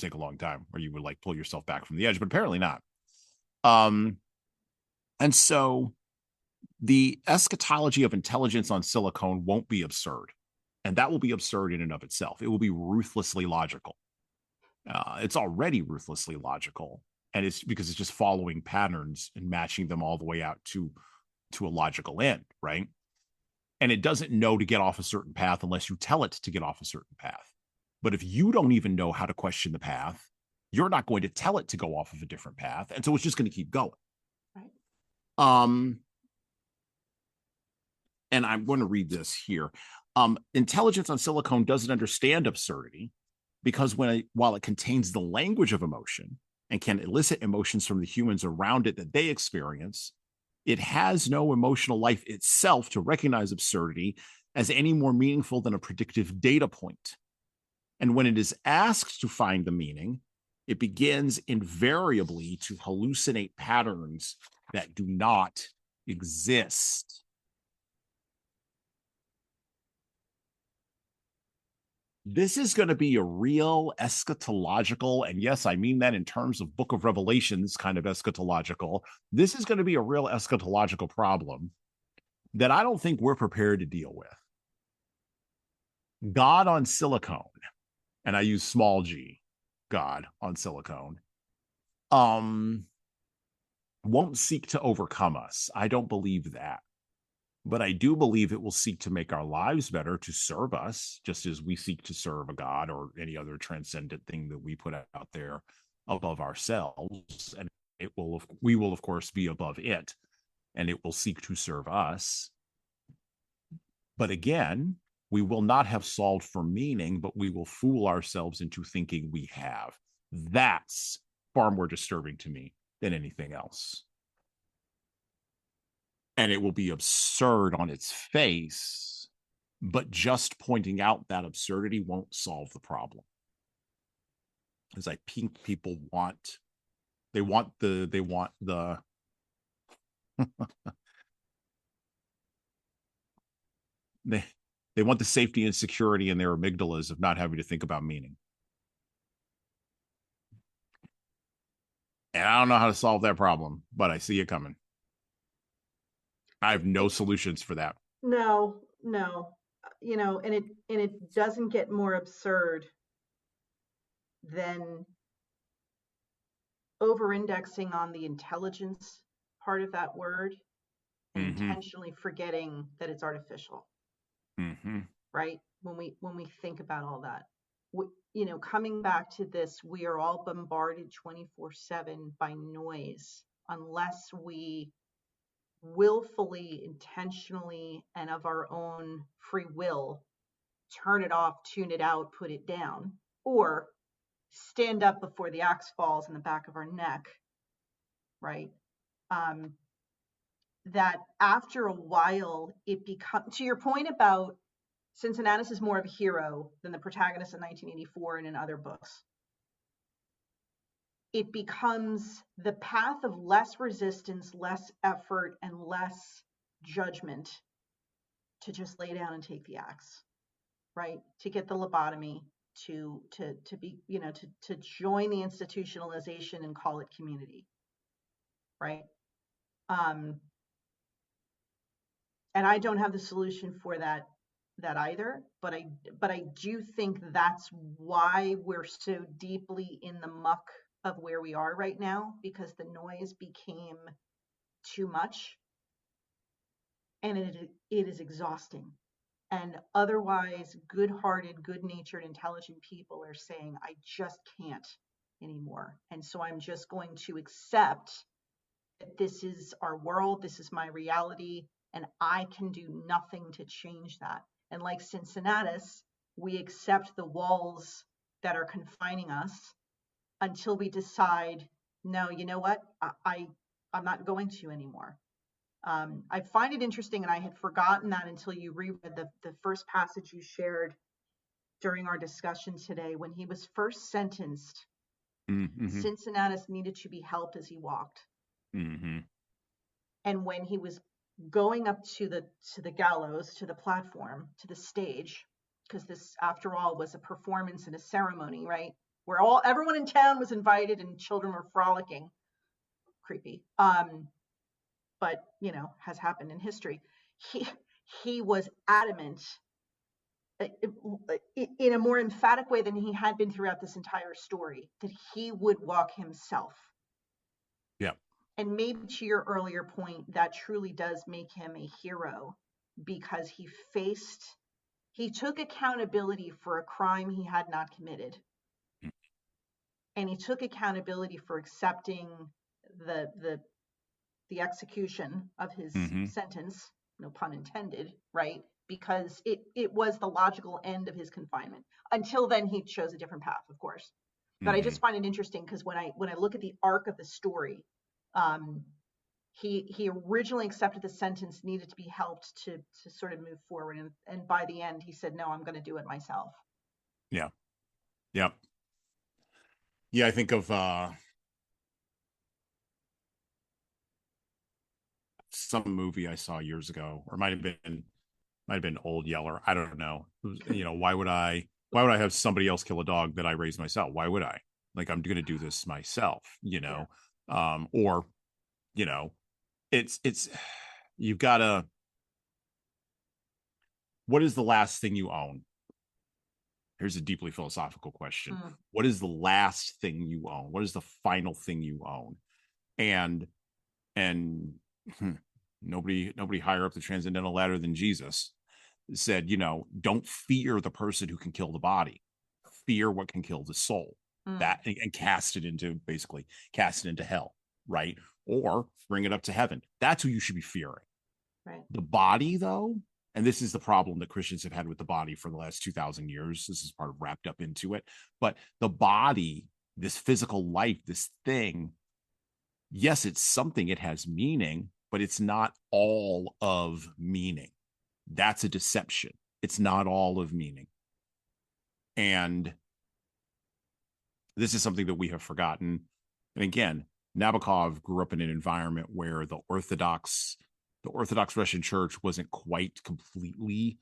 take a long time, or you would like pull yourself back from the edge," but apparently not. And so the eschatology of intelligence on silicone won't be absurd, and that will be absurd in and of itself. It will be ruthlessly logical. It's already ruthlessly logical, and it's because it's just following patterns and matching them all the way out to a logical end, right? And it doesn't know to get off a certain path unless you tell it to get off a certain path. But if you don't even know how to question the path, you're not going to tell it to go off of a different path, and so it's just going to keep going. Right. And I'm going to read this here. Intelligence on silicone doesn't understand absurdity because while it contains the language of emotion and can elicit emotions from the humans around it that they experience, it has no emotional life itself to recognize absurdity as any more meaningful than a predictive data point. And when it is asked to find the meaning, it begins invariably to hallucinate patterns that do not exist. This is going to be a real eschatological, and yes, I mean that in terms of Book of Revelations kind of eschatological. This is going to be a real eschatological problem that I don't think we're prepared to deal with. God on silicone, and I use small g, God on silicone, won't seek to overcome us. I don't believe that. But I do believe it will seek to make our lives better, to serve us, just as we seek to serve a God or any other transcendent thing that we put out there above ourselves. And we will, of course, be above it, and it will seek to serve us. But again, we will not have solved for meaning, but we will fool ourselves into thinking we have. That's far more disturbing to me than anything else. And it will be absurd on its face, but just pointing out that absurdity won't solve the problem. As I think people want the they want the safety and security in their amygdalas of not having to think about meaning. And I don't know how to solve that problem, but I see it coming. I have no solutions for that. No. And it doesn't get more absurd than over-indexing on the intelligence part of that word and intentionally forgetting that it's artificial. Right? When we think about all that, coming back to this, we are all bombarded 24/7 by noise unless we willfully, intentionally, and of our own free will turn it off, tune it out, put it down, or stand up before the axe falls in the back of our neck, right? That after a while, it becomes, to your point about Cincinnatus is more of a hero than the protagonist in 1984 and in other books. It becomes the path of less resistance, less effort, and less judgment to just lay down and take the axe, right? To get the lobotomy, to be, to join the institutionalization and call it community, right? And I don't have the solution for that either, but I do think that's why we're so deeply in the muck of where we are right now, because the noise became too much, and it is exhausting. And otherwise good-hearted, good-natured, intelligent people are saying, I just can't anymore. And so I'm just going to accept that this is our world, this is my reality, and I can do nothing to change that. And like Cincinnatus, we accept the walls that are confining us until we decide, no, you know what? I'm not going to anymore. I find it interesting, and I had forgotten that until you reread the first passage you shared during our discussion today. When he was first sentenced, Cincinnatus needed to be helped as he walked. And when he was going up to the gallows, to the platform, to the stage, because this, after all, was a performance and a ceremony, right? Where everyone in town was invited and children were frolicking. Creepy. But has happened in history. He was adamant, in a more emphatic way than he had been throughout this entire story, that he would walk himself. Yeah. And maybe to your earlier point, that truly does make him a hero, because he took accountability for a crime he had not committed. And he took accountability for accepting the execution of his sentence, no pun intended, right? Because it was the logical end of his confinement. Until then, he chose a different path, of course. But I just find it interesting, because when I look at the arc of the story, he originally accepted the sentence, needed to be helped to sort of move forward, and by the end he said, no, I'm going to do it myself. Yeah. I think of some movie I saw years ago, or might have been Old Yeller, I don't know. Why would I have somebody else kill a dog that I raised myself? Why would I? Like, I'm going to do this myself, Yeah. Or it's you've got to, what is the last thing you own? Here's a deeply philosophical question. What is the last thing you own? What is the final thing you own? And nobody higher up the transcendental ladder than Jesus said, don't fear the person who can kill the body. Fear what can kill the soul. That, and cast it into hell, right? Or bring it up to heaven. That's who you should be fearing. Right. The body, though, and this is the problem that Christians have had with the body for the last 2,000 years. This is part of wrapped up into it. But the body, this physical life, this thing, yes, it's something, it has meaning, but it's not all of meaning. That's a deception. It's not all of meaning. And this is something that we have forgotten. And again, Nabokov grew up in an environment where the Orthodox Russian Church wasn't quite completely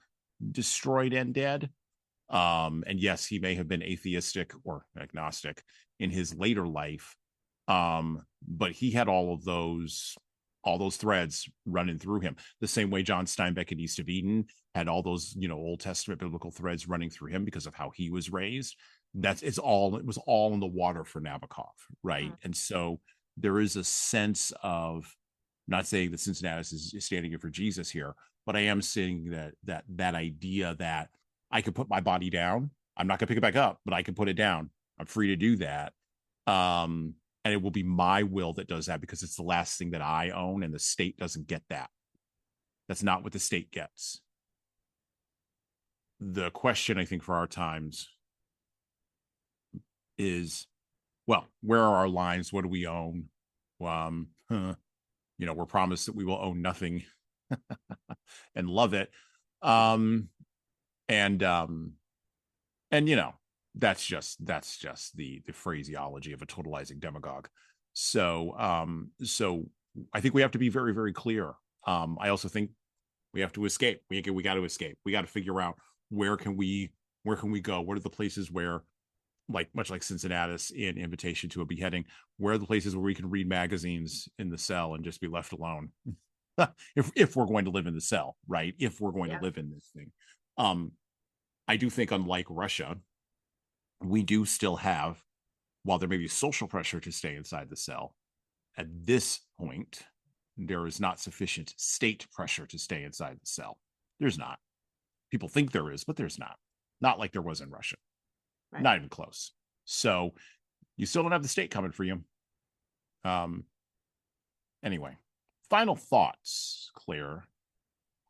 destroyed and dead. And yes, he may have been atheistic or agnostic in his later life. But he had all those threads running through him, the same way John Steinbeck at East of Eden had all those, Old Testament biblical threads running through him because of how he was raised. It was all in the water for Nabokov, right? And so there is a sense of, not saying that Cincinnatus is standing in for Jesus here, but I am saying that idea that I could put my body down. I'm not going to pick it back up, but I can put it down. I'm free to do that. And it will be my will that does that, because it's the last thing that I own, and the state doesn't get that. That's not what the state gets. The question, I think, for our times is, well, where are our lines? What do we own? We're promised that we will own nothing and love it. That's just the phraseology of a totalizing demagogue. So I think we have to be very, very clear. I also think we have to escape. We got to escape. We got to figure out where can we go? What are the places where, much like Cincinnatus in Invitation to a Beheading, where are the places where we can read magazines in the cell and just be left alone? if we're going to live in the cell, right? If we're going to live in this thing. I do think, unlike Russia, we do still have, while there may be social pressure to stay inside the cell, at this point, there is not sufficient state pressure to stay inside the cell. There's not. People think there is, but there's not. Not like there was in Russia. Right. Not even close. So you still don't have the state coming for you. Anyway, final thoughts, Claire,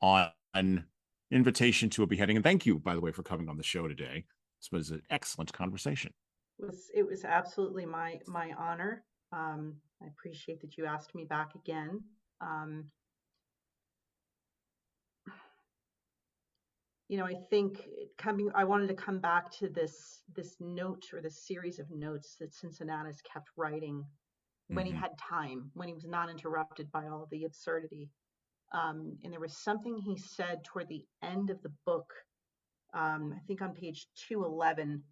on Invitation to a Beheading. And thank you, by the way, for coming on the show today. This was an excellent conversation. It was absolutely my honor. I appreciate that you asked me back again. I think I wanted to come back to this note, or this series of notes that Cincinnatus kept writing when he had time, when he was not interrupted by all the absurdity. And there was something he said toward the end of the book, I think on page 211,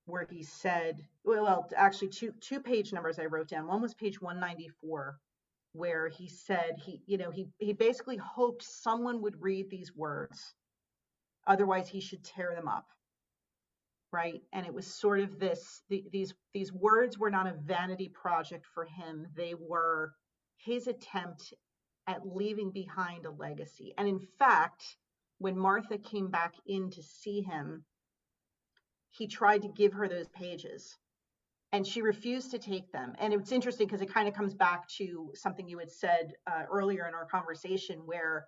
where he said, well, actually two page numbers I wrote down. One was page 194, where he said he basically hoped someone would read these words, otherwise he should tear them up, right? And it was sort of these words were not a vanity project for him. They were his attempt at leaving behind a legacy. And in fact, when Martha came back in to see him, he tried to give her those pages and she refused to take them. And it's interesting because it kind of comes back to something you had said earlier in our conversation, where,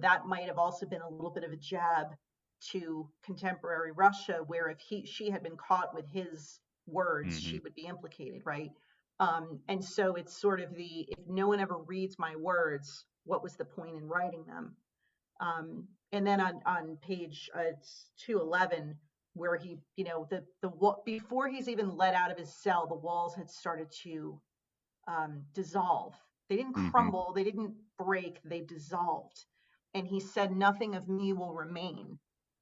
that might have also been a little bit of a jab to contemporary Russia, where if she had been caught with his words, she would be implicated, right? And so it's sort of if no one ever reads my words, what was the point in writing them? And then on page 211, where he, before he's even let out of his cell, the walls had started to dissolve. They didn't crumble, they didn't break, they dissolved. And he said, nothing of me will remain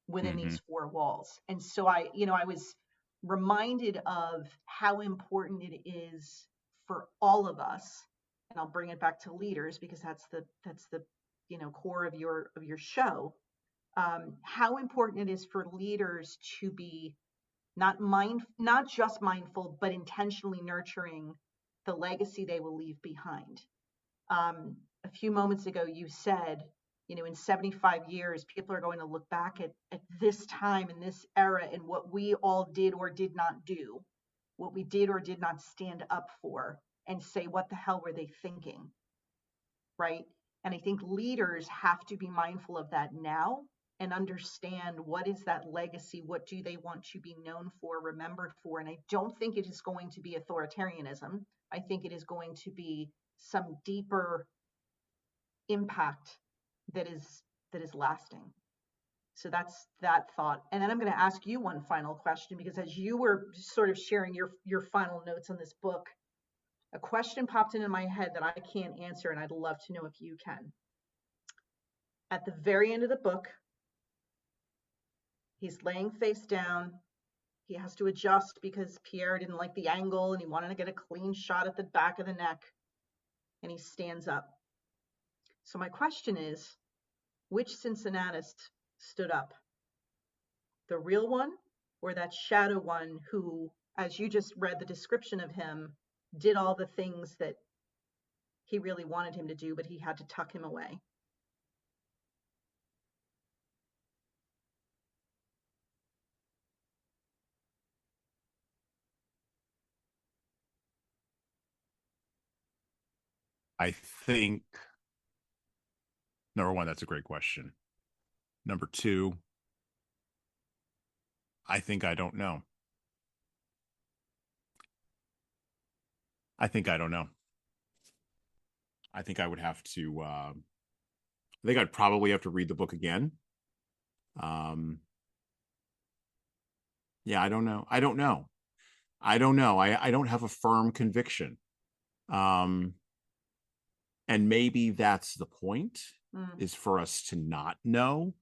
within these four walls. And so I was reminded of how important it is for all of us, and I'll bring it back to leaders because that's the core of your show. How important it is for leaders to be not just mindful, but intentionally nurturing the legacy they will leave behind. A few moments ago, you said, in 75 years, people are going to look back at this time and this era and what we all did or did not do, what we did or did not stand up for, and say, what the hell were they thinking? Right? And I think leaders have to be mindful of that now and understand, what is that legacy? What do they want to be known for, remembered for? And I don't think it is going to be authoritarianism. I think it is going to be some deeper impact that is lasting. So that's that thought. And then I'm going to ask you one final question, because as you were sort of sharing your final notes on this book, a question popped into my head that I can't answer, and I'd love to know if you can. At the very end of the book, he's laying face down. He has to adjust because Pierre didn't like the angle and he wanted to get a clean shot at the back of the neck. And he stands up. So my question is, which Cincinnatus stood up? The real one, or that shadow one who, as you just read the description of him, did all the things that he really wanted him to do, but he had to tuck him away? I think, number one, that's a great question. Number two, I think I don't know. I think I don't know. I think I would have to, I think I'd probably have to read the book again. Yeah, I don't know. I don't know. I don't know. I don't have a firm conviction. And maybe that's the point, is for us to not know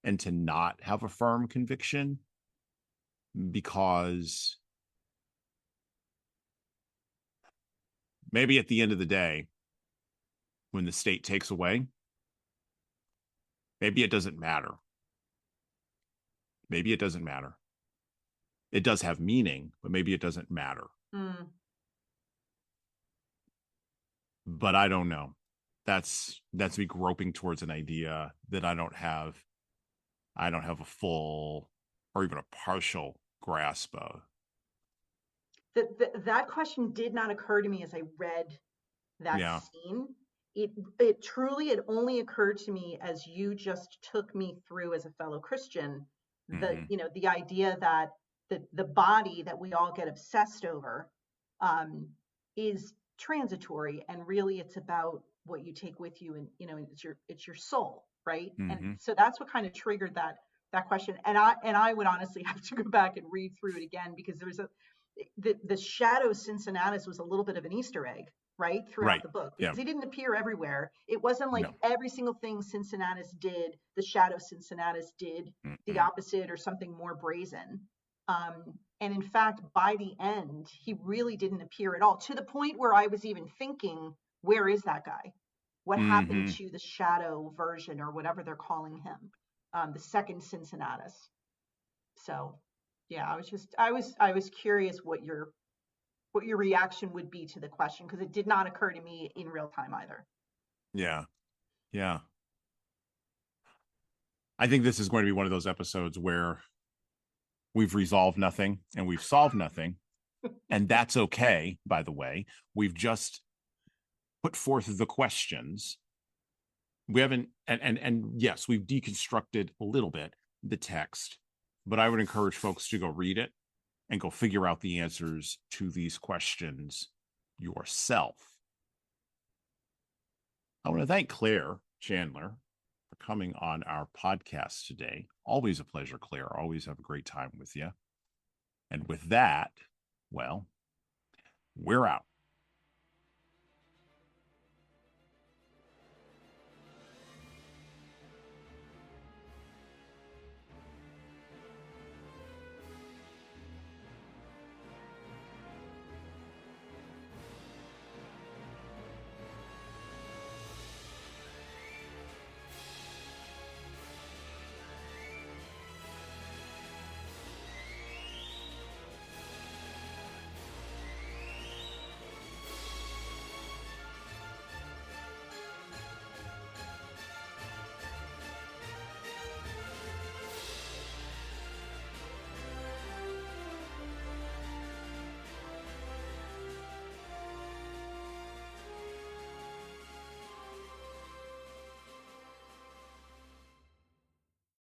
and to not have a firm conviction, because maybe at the end of the day, when the state takes away, maybe it doesn't matter. Maybe it doesn't matter. It does have meaning, but maybe it doesn't matter. But I don't know. That's me groping towards an idea that I don't have a full or even a partial grasp of. That question did not occur to me as I read that scene. It truly, it only occurred to me as you just took me through as a fellow Christian, the idea that the body that we all get obsessed over, is transitory, and really it's about what you take with you, and it's your soul, right? And Mm-hmm. so that's what kind of triggered that question. And I would honestly have to go back and read through it again, because there was the shadow Cincinnatus was a little bit of an Easter egg, right, throughout Right. the book, Yeah. because he didn't appear everywhere. It wasn't like No. every single thing Cincinnatus did, the shadow Cincinnatus did the Mm-mm. opposite or something more brazen. And in fact, by the end, he really didn't appear at all, to the point where I was even thinking, where is that guy? What happened Mm-hmm. to the shadow version, or whatever they're calling him, the second Cincinnatus? So, yeah, I was curious what your reaction would be to the question, because it did not occur to me in real time either. Yeah. Yeah. I think this is going to be one of those episodes where we've resolved nothing and we've solved nothing. And that's okay, by the way. We've just put forth the questions. We haven't, and yes, we've deconstructed a little bit the text, but I would encourage folks to go read it and go figure out the answers to these questions yourself. I want to thank Claire Chandler for coming on our podcast today. Always a pleasure, Claire. Always have a great time with you. And with that, well, we're out.